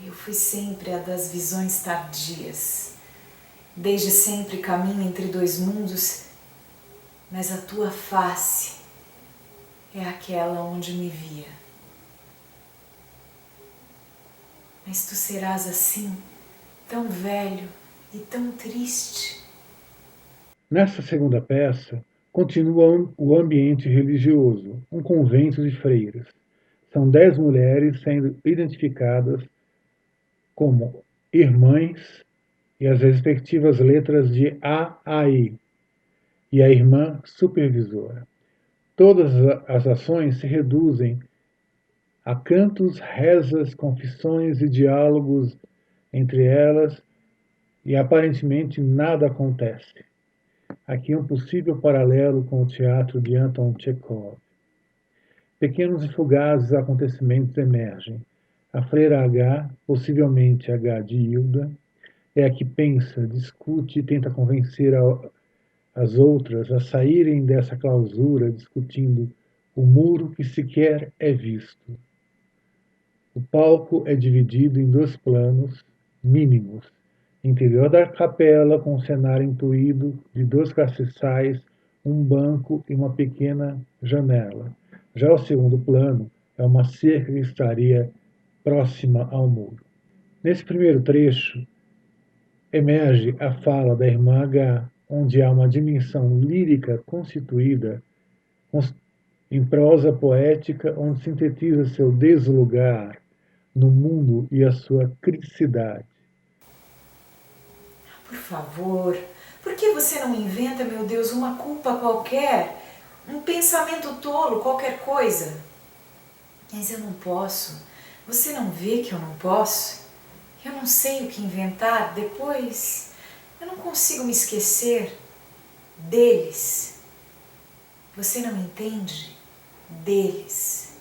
Eu fui sempre a das visões tardias, desde sempre caminho entre dois mundos, mas a tua face é aquela onde me via. Mas tu serás assim, tão velho e tão triste. Nessa segunda peça, continua o ambiente religioso, um convento de freiras. São 10 mulheres sendo identificadas como irmãs e as respectivas letras de A a I, e a irmã supervisora. Todas as ações se reduzem a cantos, rezas, confissões e diálogos entre elas, e aparentemente nada acontece. Aqui um possível paralelo com o teatro de Anton Chekhov. Pequenos e fugazes acontecimentos emergem. A freira H, possivelmente H de Hilda, é a que pensa, discute e tenta convencer as outras a saírem dessa clausura, discutindo o muro que sequer é visto. O palco é dividido em 2 planos mínimos: interior da capela com um cenário intuído de 2 castiçais, um banco e uma pequena janela. Já o segundo plano é uma cerca que estaria próxima ao muro. Nesse primeiro trecho, emerge a fala da irmã H, onde há uma dimensão lírica constituída em prosa poética, onde sintetiza seu deslugar no mundo e a sua criticidade. Por favor, por que você não inventa, meu Deus, uma culpa qualquer? Um pensamento tolo, qualquer coisa? Mas eu não posso. Você não vê que eu não posso? Eu não sei o que inventar. Depois, eu não consigo me esquecer deles. Você não entende? Deles.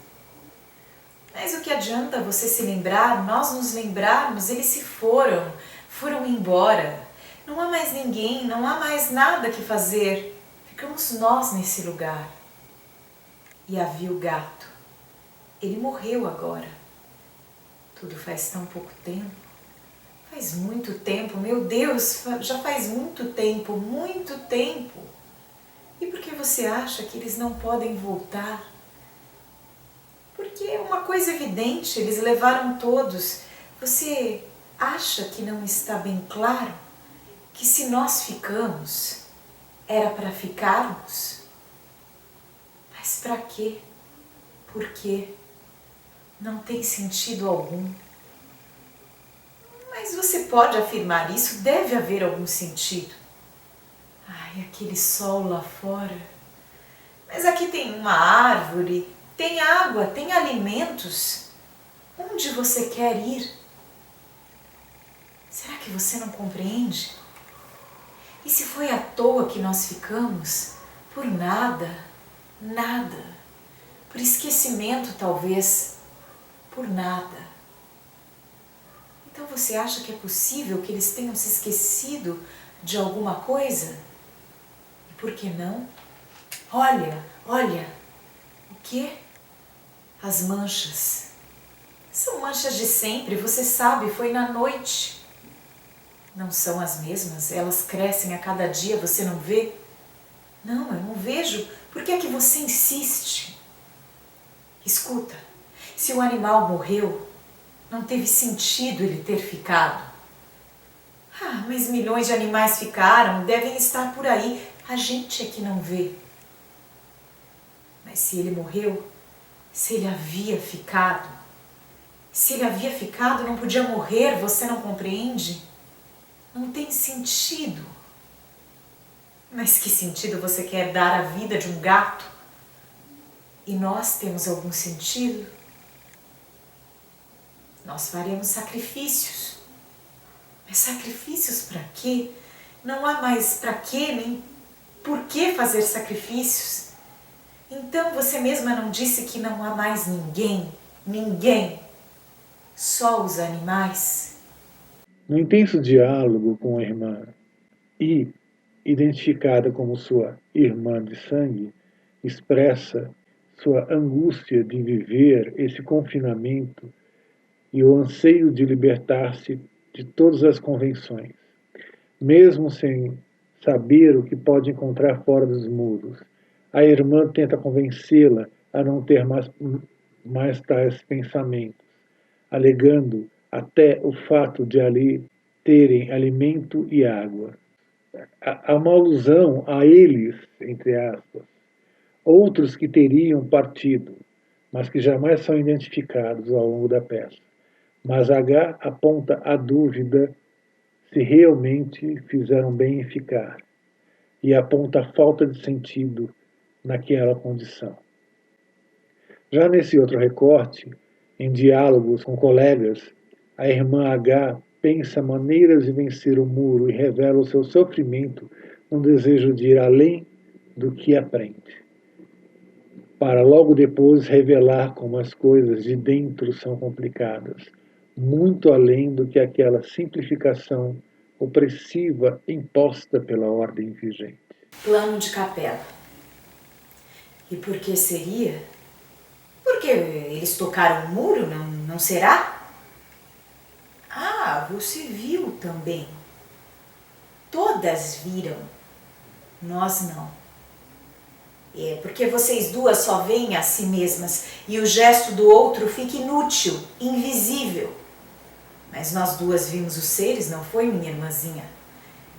Mas o que adianta você se lembrar, nós nos lembrarmos? Eles se foram embora. Não há mais ninguém, não há mais nada que fazer. Ficamos nós nesse lugar. E havia o gato. Ele morreu agora. Tudo faz tão pouco tempo. Faz muito tempo, meu Deus, já faz muito tempo, muito tempo. E por que você acha que eles não podem voltar? Porque é uma coisa evidente, eles levaram todos. Você acha que não está bem claro que se nós ficamos, era para ficarmos? Mas para quê? Por quê? Não tem sentido algum. Mas você pode afirmar isso, deve haver algum sentido. Ai, aquele sol lá fora. Mas aqui tem uma árvore, tem água, tem alimentos. Onde você quer ir? Será que você não compreende? E se foi à toa que nós ficamos? Por nada, nada. Por esquecimento, talvez. Por nada. Então você acha que é possível que eles tenham se esquecido de alguma coisa? E por que não? Olha, olha. O quê? As manchas. São manchas de sempre, você sabe, foi na noite. Não são as mesmas, elas crescem a cada dia, você não vê? Não, eu não vejo. Por que é que você insiste? Escuta, se o animal morreu, não teve sentido ele ter ficado. Ah, mas milhões de animais ficaram, devem estar por aí. A gente é que não vê. Mas se ele morreu, se ele havia ficado, não podia morrer, você não compreende? Não tem sentido. Mas que sentido você quer dar à vida de um gato? E nós temos algum sentido? Nós faremos sacrifícios. Mas sacrifícios para quê? Não há mais para quê, nem por que fazer sacrifícios. Então você mesma não disse que não há mais ninguém? Ninguém. Só os animais. No intenso diálogo com a irmã e identificada como sua irmã de sangue, expressa sua angústia de viver esse confinamento e o anseio de libertar-se de todas as convenções, mesmo sem saber o que pode encontrar fora dos muros. A irmã tenta convencê-la a não ter mais tais pensamentos, alegando até o fato de ali terem alimento e água. Há uma alusão a eles, entre aspas, outros que teriam partido, mas que jamais são identificados ao longo da peça. Mas H aponta a dúvida se realmente fizeram bem em ficar, e aponta a falta de sentido naquela condição. Já nesse outro recorte, em diálogos com colegas, a irmã H pensa maneiras de vencer o muro e revela o seu sofrimento no desejo de ir além do que aprende, para logo depois revelar como as coisas de dentro são complicadas, muito além do que aquela simplificação opressiva imposta pela ordem vigente. Plano de capela. E por que seria? Porque eles tocaram o muro, não será? Ah, você viu também. Todas viram. Nós não. É porque vocês duas só veem a si mesmas e o gesto do outro fica inútil, invisível. Mas nós duas vimos os seres, não foi, minha irmãzinha?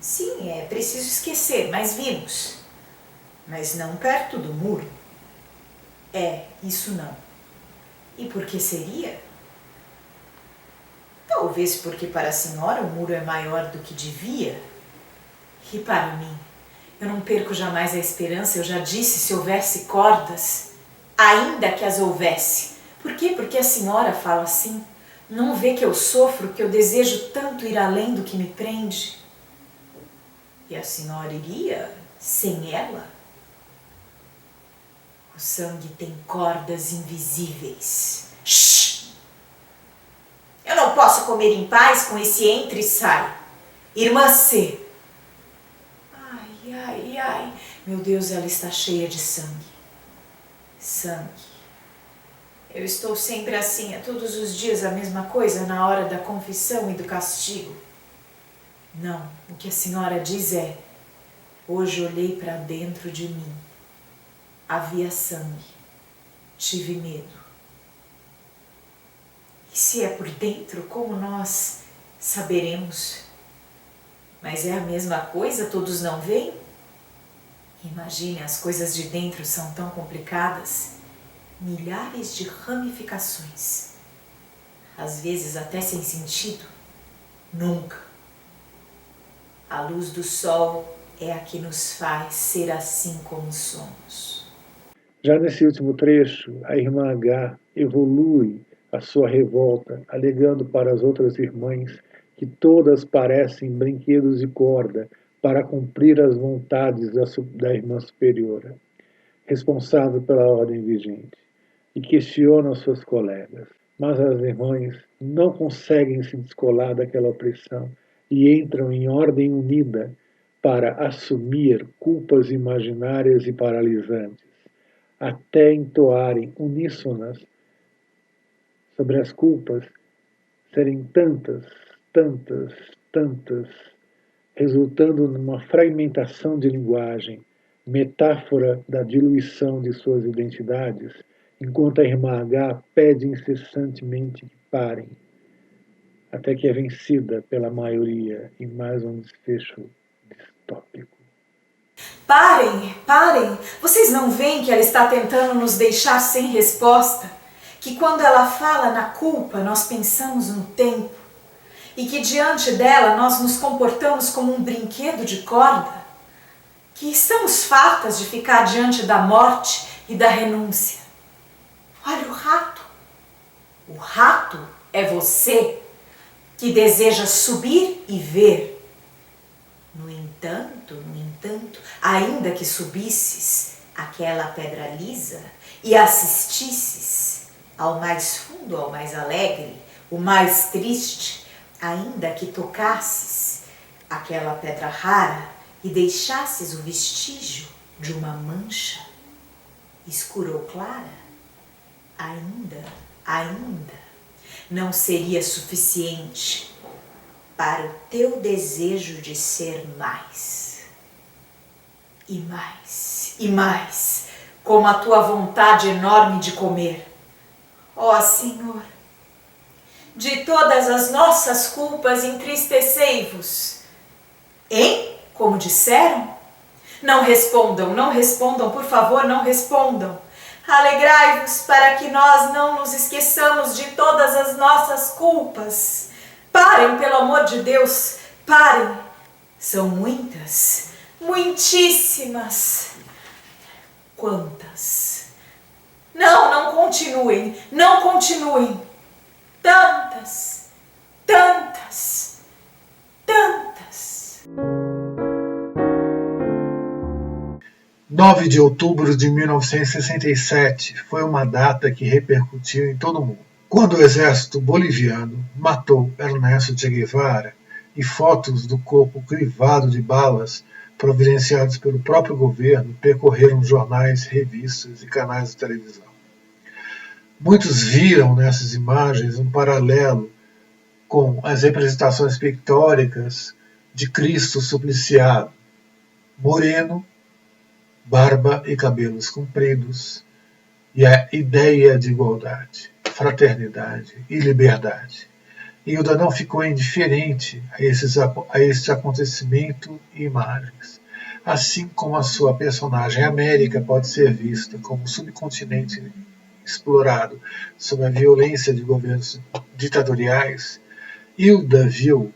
Sim, é preciso esquecer, mas vimos. Mas não perto do muro. É, isso não. E por que seria? Talvez porque para a senhora o muro é maior do que devia. E para mim, eu não perco jamais a esperança, eu já disse, se houvesse cordas, ainda que as houvesse. Por quê? Porque a senhora fala assim. Não vê que eu sofro, que eu desejo tanto ir além do que me prende? E a senhora iria sem ela? O sangue tem cordas invisíveis. Shhh! Eu não posso comer em paz com esse entra e sai. Irmã C. Ai, ai, ai. Meu Deus, ela está cheia de sangue. Sangue. Eu estou sempre assim, é todos os dias a mesma coisa na hora da confissão e do castigo. Não, o que a senhora diz é: hoje olhei para dentro de mim. Havia sangue. Tive medo. E se é por dentro, como nós saberemos? Mas é a mesma coisa, todos não veem? Imagine, as coisas de dentro são tão complicadas. Milhares de ramificações. Às vezes até sem sentido. Nunca. A luz do sol é a que nos faz ser assim como somos. Já nesse último trecho, a irmã H evolui a sua revolta, alegando para as outras irmãs que todas parecem brinquedos de corda para cumprir as vontades da irmã superiora, responsável pela ordem vigente, e questiona os seus colegas. Mas as irmãs não conseguem se descolar daquela opressão e entram em ordem unida para assumir culpas imaginárias e paralisantes, até entoarem uníssonas sobre as culpas serem tantas, tantas, tantas, resultando numa fragmentação de linguagem, metáfora da diluição de suas identidades, enquanto a irmã H pede incessantemente que parem, até que é vencida pela maioria em mais um desfecho distópico. Parem, parem! Vocês não veem que ela está tentando nos deixar sem resposta? Que quando ela fala na culpa, nós pensamos no tempo? E que diante dela nós nos comportamos como um brinquedo de corda? Que estamos fartas de ficar diante da morte e da renúncia? Olha o rato! O rato é você que deseja subir e ver. No entanto, ainda que subisses aquela pedra lisa e assistisses ao mais fundo, ao mais alegre, o mais triste, ainda que tocasses aquela pedra rara e deixasses o vestígio de uma mancha escura ou clara, ainda não seria suficiente para o teu desejo de ser mais. E mais, e mais, como a tua vontade enorme de comer. Ó Senhor, de todas as nossas culpas entristecei-vos. Hein? Como disseram? Não respondam, por favor, não respondam. Alegrai-vos para que nós não nos esqueçamos de todas as nossas culpas. Parem, pelo amor de Deus, parem. São muitas, muitíssimas. Quantas? Não continuem. Tantas. 9 de outubro de 1967 foi uma data que repercutiu em todo o mundo, quando o exército boliviano matou Ernesto Che Guevara e fotos do corpo crivado de balas providenciadas pelo próprio governo percorreram jornais, revistas e canais de televisão. Muitos viram nessas imagens um paralelo com as representações pictóricas de Cristo supliciado, moreno, barba e cabelos compridos, e a ideia de igualdade, fraternidade e liberdade. Hilda não ficou indiferente a esse acontecimento e imagens, assim como a sua personagem América pode ser vista como um subcontinente explorado sob a violência de governos ditatoriais. Hilda viu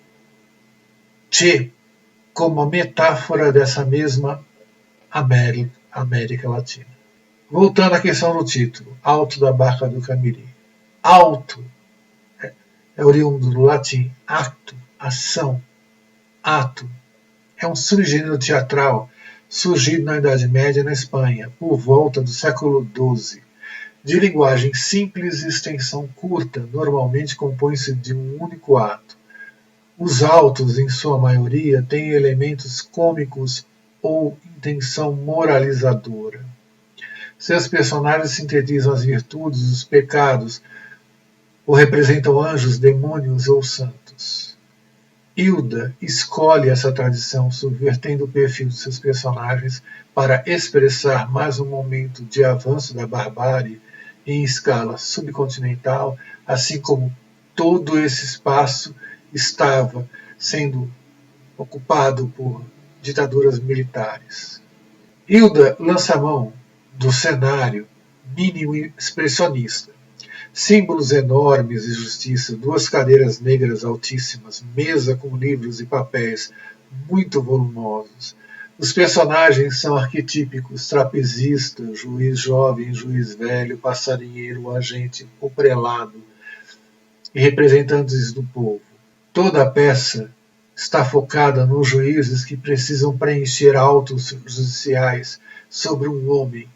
Che como a metáfora dessa mesma América Latina. Voltando à questão do título, Alto da Barca do Camiri. Alto é oriundo do latim acto, ação, ato. É um subgênero teatral surgido na Idade Média na Espanha, por volta do século XII, De linguagem simples e extensão curta, normalmente compõe-se de um único ato. Os autos, em sua maioria, têm elementos cômicos ou intenção moralizadora. Seus personagens sintetizam as virtudes, os pecados, ou representam anjos, demônios ou santos. Hilda escolhe essa tradição, subvertendo o perfil de seus personagens para expressar mais um momento de avanço da barbárie em escala subcontinental, assim como todo esse espaço estava sendo ocupado por ditaduras militares. Hilda lança mão do cenário mínimo expressionista. Símbolos enormes de justiça, duas cadeiras negras altíssimas, mesa com livros e papéis muito volumosos. Os personagens são arquetípicos: trapezista, juiz jovem, juiz velho, passarinheiro, agente, o prelado e representantes do povo. Toda a peça está focada nos juízes que precisam preencher autos judiciais sobre um homem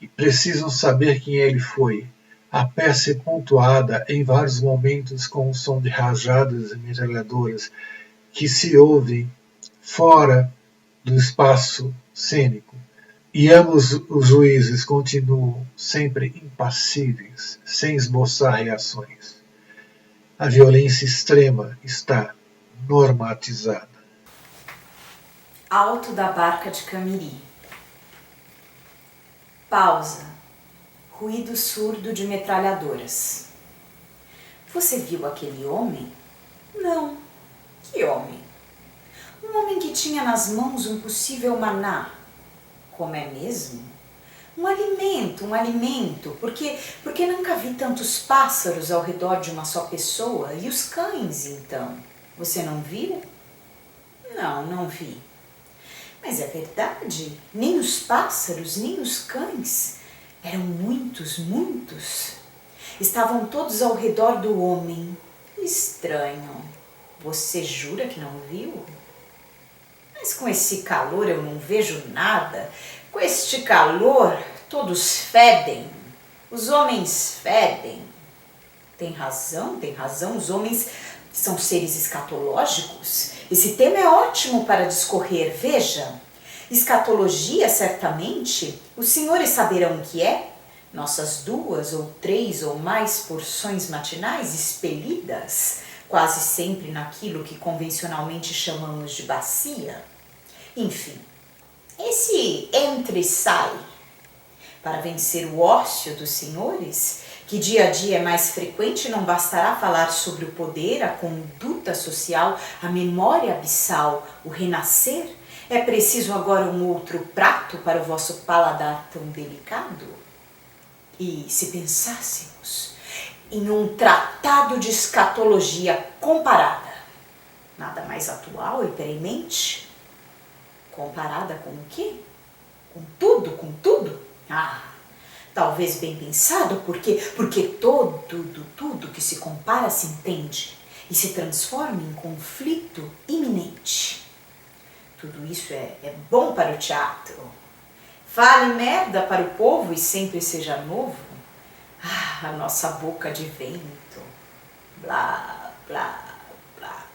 e precisam saber quem ele foi. A peça é pontuada em vários momentos com o som de rajadas e metralhadoras que se ouvem fora do espaço cênico. E ambos os juízes continuam sempre impassíveis, sem esboçar reações. A violência extrema está normatizada. Alto da barca de Camiri. Pausa. Ruído surdo de metralhadoras. Você viu aquele homem? Não. Que homem? Um homem que tinha nas mãos um possível maná. Como é mesmo? Um alimento. Porque nunca vi tantos pássaros ao redor de uma só pessoa. E os cães, então? Você não viu? Não, não vi. Mas é verdade, nem os pássaros, nem os cães. Eram muitos. Estavam todos ao redor do homem. Estranho. Você jura que não viu? Mas com esse calor eu não vejo nada. Com este calor, todos fedem. Os homens fedem. Tem razão. Os homens são seres escatológicos. Esse tema é ótimo para discorrer. Veja, escatologia, certamente, os senhores saberão o que é. Nossas 2 ou 3 ou mais porções matinais expelidas, quase sempre naquilo que convencionalmente chamamos de bacia. Enfim, esse entra e sai, para vencer o ócio dos senhores, que dia a dia é mais frequente, não bastará falar sobre o poder, a conduta social, a memória abissal, o renascer? É preciso agora um outro prato para o vosso paladar tão delicado? E se pensássemos em um tratado de escatologia comparada, nada mais atual e premente? Comparada com o quê? Com tudo? Talvez bem pensado, porque tudo que se compara se entende e se transforma em conflito iminente. Tudo isso é bom para o teatro. Fale merda para o povo e sempre seja novo. A nossa boca de vento. Blá, blá, blá.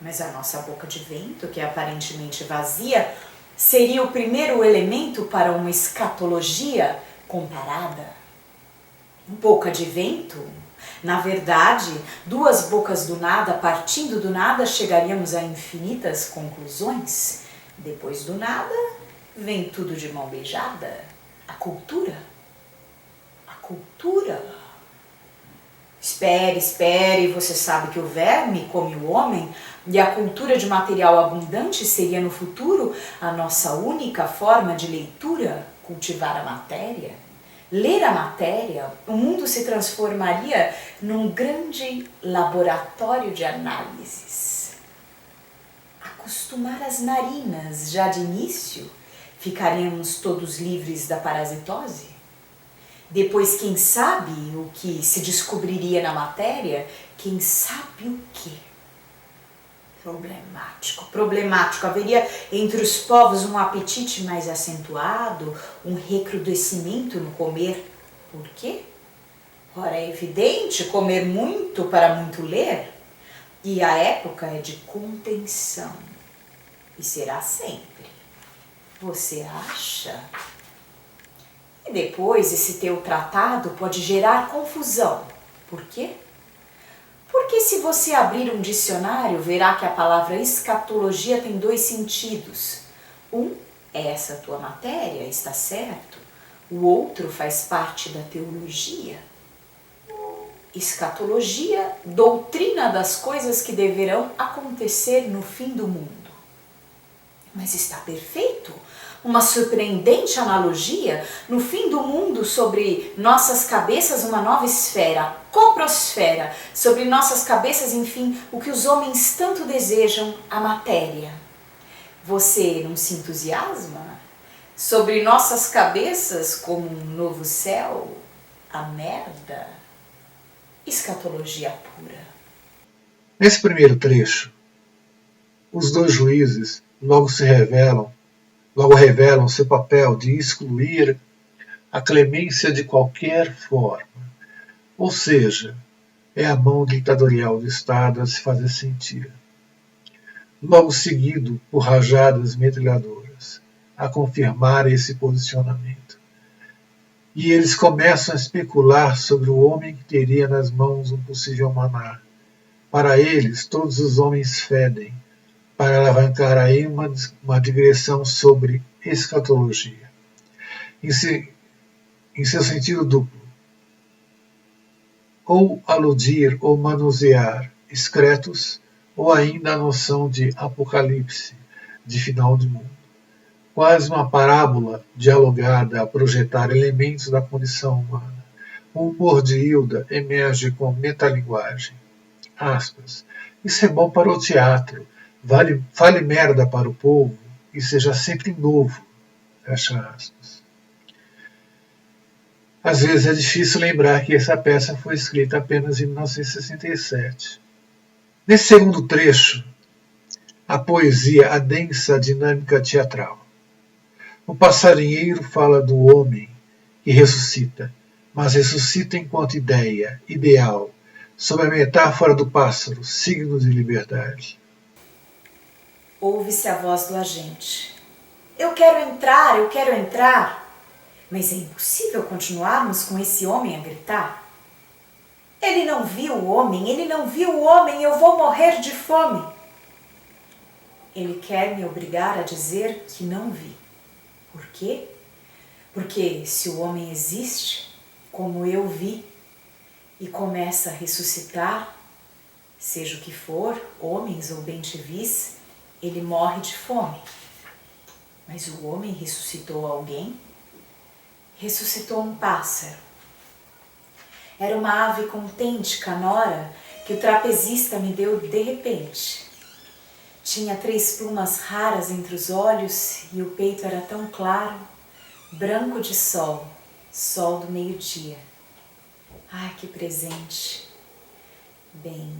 Mas a nossa boca de vento, que é aparentemente vazia, seria o primeiro elemento para uma escatologia comparada. Boca de vento? Na verdade, 2 bocas do nada, partindo do nada, chegaríamos a infinitas conclusões. Depois do nada, vem tudo de mão beijada. A cultura. Espere, você sabe que o verme come o homem e a cultura de material abundante seria no futuro a nossa única forma de leitura, cultivar a matéria. Ler a matéria, o mundo se transformaria num grande laboratório de análises. Acostumar as narinas já de início, ficaríamos todos livres da parasitose? Depois, quem sabe o que se descobriria na matéria? Quem sabe o quê? Problemático. Haveria entre os povos um apetite mais acentuado, um recrudescimento no comer. Por quê? Ora, é evidente, comer muito para muito ler. E a época é de contenção. E será sempre. Você acha? E depois esse teu tratado pode gerar confusão. Por quê? Porque se você abrir um dicionário, verá que a palavra escatologia tem dois sentidos. Um é essa tua matéria, está certo. O outro faz parte da teologia. Escatologia, doutrina das coisas que deverão acontecer no fim do mundo. Mas está perfeito. Uma surpreendente analogia, no fim do mundo, sobre nossas cabeças uma nova esfera, coprosfera, sobre nossas cabeças, enfim, o que os homens tanto desejam, a matéria. Você não se entusiasma? Sobre nossas cabeças como um novo céu, a merda? Escatologia pura. Nesse primeiro trecho, os dois juízes logo revelam seu papel de excluir a clemência de qualquer forma, ou seja, é a mão ditatorial do Estado a se fazer sentir. Logo seguido por rajadas metralhadoras, a confirmar esse posicionamento. E eles começam a especular sobre o homem que teria nas mãos um possível maná. Para eles, todos os homens fedem, para alavancar aí uma digressão sobre escatologia, em seu sentido duplo, ou aludir ou manusear excretos, ou ainda a noção de apocalipse, de final de mundo. Quase uma parábola dialogada a projetar elementos da condição humana. O humor de Hilda emerge com metalinguagem. Aspas. Isso é bom para o teatro. Fale merda para o povo e seja sempre novo. Fecha aspas. Às vezes é difícil lembrar que essa peça foi escrita apenas em 1967. Nesse segundo trecho, a poesia adensa a dinâmica teatral. O passarinheiro fala do homem que ressuscita, mas ressuscita enquanto ideia, ideal, sob a metáfora do pássaro, signo de liberdade. Ouve-se a voz do agente. Eu quero entrar, eu quero entrar. Mas é impossível continuarmos com esse homem a gritar. Ele não viu o homem, ele não viu o homem, eu vou morrer de fome. Ele quer me obrigar a dizer que não vi. Por quê? Porque se o homem existe, como eu vi, e começa a ressuscitar, seja o que for, homens ou bem-te-vis, ele morre de fome. Mas o homem ressuscitou alguém? Ressuscitou um pássaro. Era uma ave contente, canora, que o trapezista me deu de repente. Tinha 3 plumas raras entre os olhos e o peito era tão claro, branco de sol, sol do meio-dia. Ai, que presente! Bem,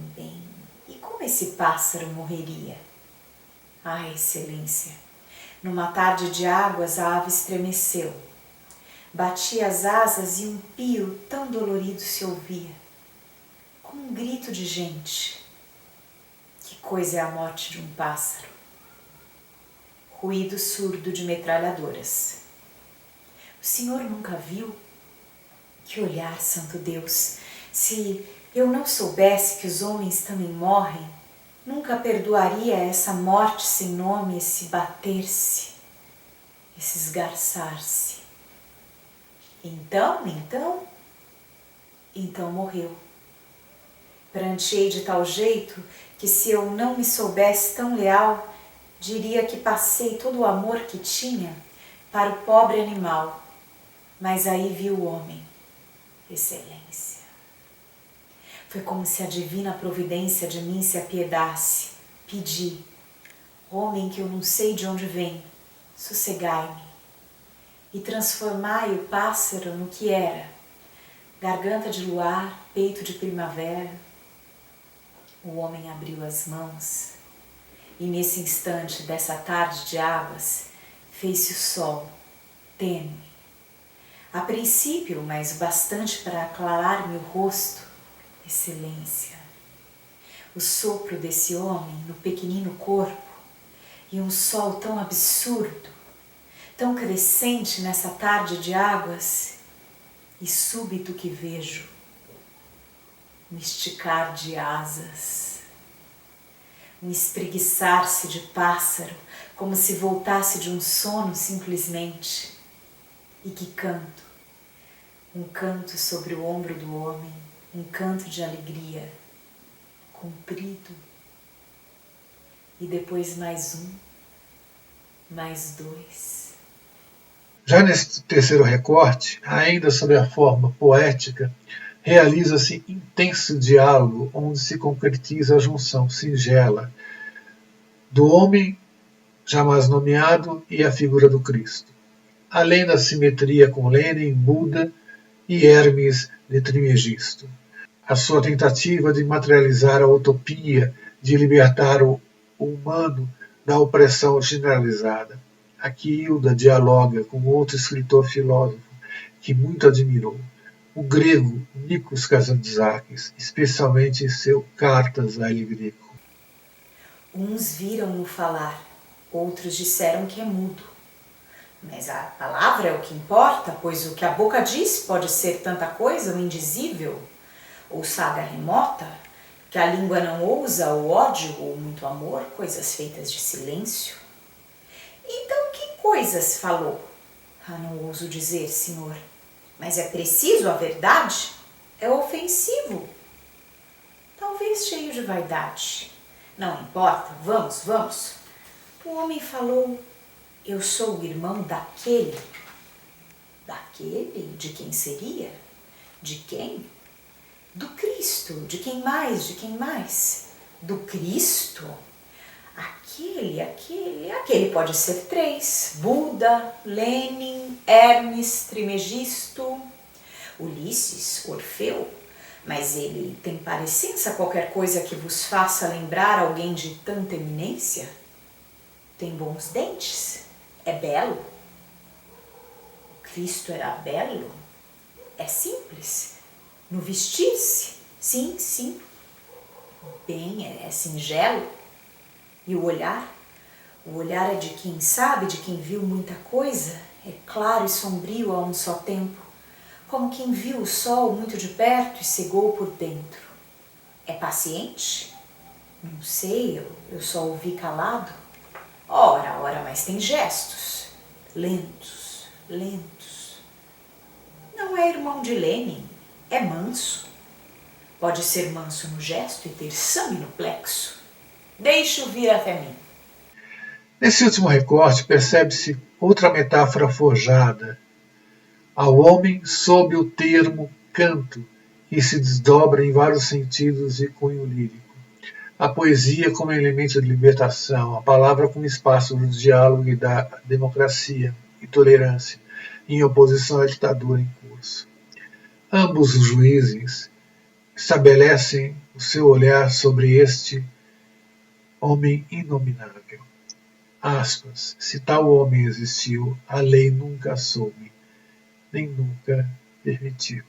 e como esse pássaro morreria? Ai, excelência! Numa tarde de águas a ave estremeceu. Batia as asas e um pio tão dolorido se ouvia, como um grito de gente. Que coisa é a morte de um pássaro? Ruído surdo de metralhadoras. O senhor nunca viu? Que olhar, santo Deus! Se eu não soubesse que os homens também morrem, nunca perdoaria essa morte sem nome, esse bater-se, esse esgarçar-se. Então morreu. Pranteei de tal jeito que se eu não me soubesse tão leal, diria que passei todo o amor que tinha para o pobre animal. Mas aí vi o homem, excelência. Foi como se a divina providência de mim se apiedasse. Pedi, homem que eu não sei de onde vem, sossegai-me. E transformai o pássaro no que era, garganta de luar, peito de primavera. O homem abriu as mãos e nesse instante dessa tarde de águas fez-se o sol, tênue. A princípio, mas bastante para aclarar-me o rosto, excelência. O sopro desse homem no pequenino corpo e um sol tão absurdo, tão crescente nessa tarde de águas, e súbito que vejo um esticar de asas, um espreguiçar-se de pássaro, como se voltasse de um sono simplesmente, e que canto, um canto sobre o ombro do homem, um canto de alegria, comprido, e depois mais um, mais dois. Já neste terceiro recorte, ainda sob a forma poética, realiza-se intenso diálogo onde se concretiza a junção singela do homem jamais nomeado e a figura do Cristo, além da simetria com Lênin, Buda e Hermes de Trismegisto. A sua tentativa de materializar a utopia de libertar o humano da opressão generalizada. Aqui Hilda dialoga com outro escritor filósofo que muito admirou, o grego Nikos Kazantzakis, especialmente em seu Cartas a Ilírico. Uns viram-no falar, outros disseram que é mudo. Mas a palavra é o que importa, pois o que a boca diz pode ser tanta coisa, o indizível, ou saga remota, que a língua não ousa, o ódio ou muito amor, coisas feitas de silêncio. Então que coisas falou? Não ouso dizer, senhor, mas é preciso a verdade? É ofensivo. Talvez cheio de vaidade. Não importa, vamos. O homem falou, eu sou o irmão daquele. Daquele? De quem seria? De quem? Do Cristo. De quem mais? Do Cristo? Aquele pode ser 3. Buda, Lênin, Hermes, Trismegisto, Ulisses, Orfeu. Mas ele tem parecença qualquer coisa que vos faça lembrar alguém de tanta eminência? Tem bons dentes? É belo? O Cristo era belo? É simples? No vestir-se? Sim. Bem, é singelo. E o olhar? O olhar é de quem sabe, de quem viu muita coisa. É claro e sombrio a um só tempo, como quem viu o sol muito de perto e cegou por dentro. É paciente? Não sei, eu só ouvi calado. Ora, mas tem gestos. Lentos. Não é irmão de Lênin, é manso. Pode ser manso no gesto e ter sangue no plexo. Deixe-o vir até mim. Nesse último recorte percebe-se outra metáfora forjada ao homem sob o termo canto, que se desdobra em vários sentidos de cunho lírico. A poesia como elemento de libertação, a palavra como espaço do diálogo e da democracia e tolerância, em oposição à ditadura em curso. Ambos os juízes estabelecem o seu olhar sobre este homem inominável. Aspas, se tal homem existiu, a lei nunca soube, nem nunca permitiu.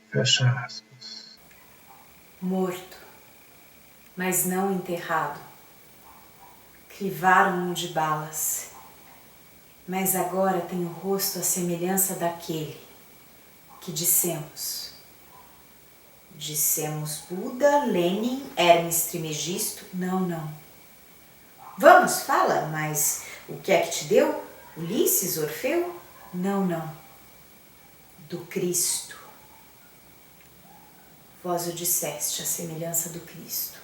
Fecha aspas. Morto, mas não enterrado. Crivaram-no de balas, mas agora tem o rosto à semelhança daquele que dissemos. Dissemos Buda, Lênin, Hermes Trismegisto? Não. Vamos, fala, mas o que é que te deu? Ulisses, Orfeu? Não. Do Cristo. Vós o disseste, a semelhança do Cristo.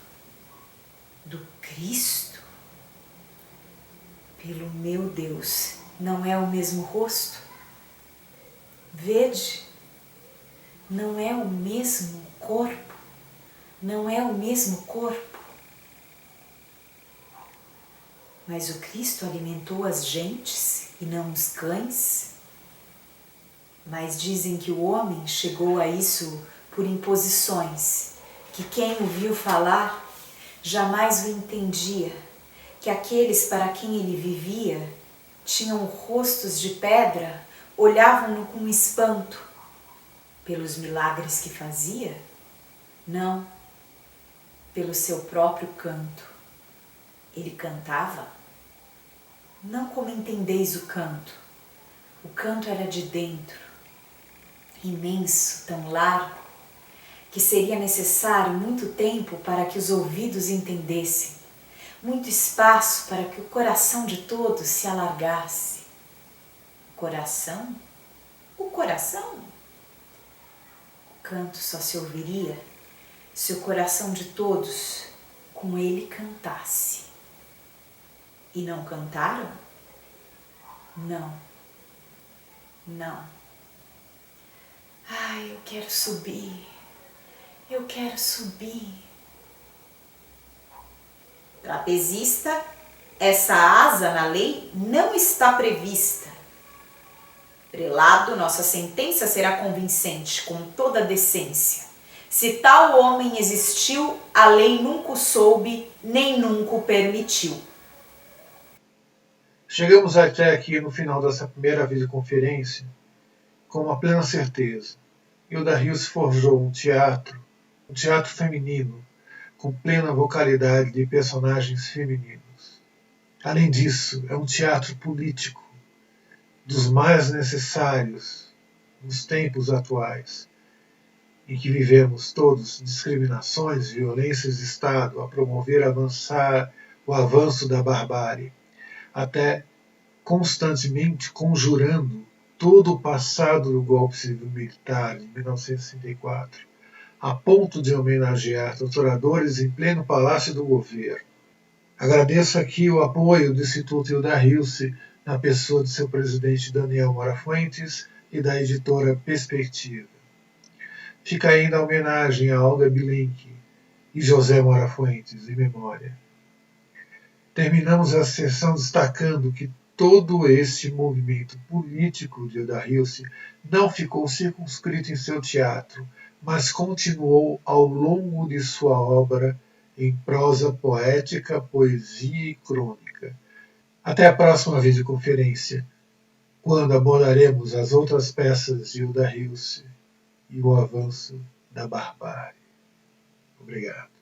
Do Cristo? Pelo meu Deus, não é o mesmo rosto? Vede, não é o mesmo corpo? Não é o mesmo corpo? Mas o Cristo alimentou as gentes e não os cães? Mas dizem que o homem chegou a isso por imposições, que quem o viu falar jamais o entendia, que aqueles para quem ele vivia tinham rostos de pedra olhavam-no com espanto. Pelos milagres que fazia? Não, pelo seu próprio canto. Ele cantava? Não como entendeis o canto. O canto era de dentro, imenso, tão largo, que seria necessário muito tempo para que os ouvidos entendessem, muito espaço para que o coração de todos se alargasse. Coração? O coração? O canto só se ouviria se o coração de todos com ele cantasse. E não cantaram? Não. Não. Ai, eu quero subir. Eu quero subir. Trapezista, essa asa na lei não está prevista. Prelado, nossa sentença será convincente, com toda a decência. Se tal homem existiu, a lei nunca o soube, nem nunca o permitiu. Chegamos até aqui no final dessa primeira videoconferência com uma plena certeza. Hilda Hilst forjou um teatro feminino, com plena vocalidade de personagens femininos. Além disso, é um teatro político, dos mais necessários nos tempos atuais, em que vivemos todos discriminações, violências de Estado, a promover o avanço da barbárie, até constantemente conjurando todo o passado do golpe civil-militar de 1964, a ponto de homenagear torturadores em pleno palácio do governo. Agradeço aqui o apoio do Instituto Hilda Hilst, na pessoa de seu presidente Daniel Moura Fuentes e da editora Perspectiva. Fica ainda a homenagem a Olga Bilenque e José Moura Fuentes, em memória. Terminamos a sessão destacando que todo este movimento político de Hilda Hilst não ficou circunscrito em seu teatro, mas continuou ao longo de sua obra em prosa poética, poesia e crônica. Até a próxima videoconferência, quando abordaremos as outras peças de Hilda Hilst e o avanço da barbárie. Obrigado.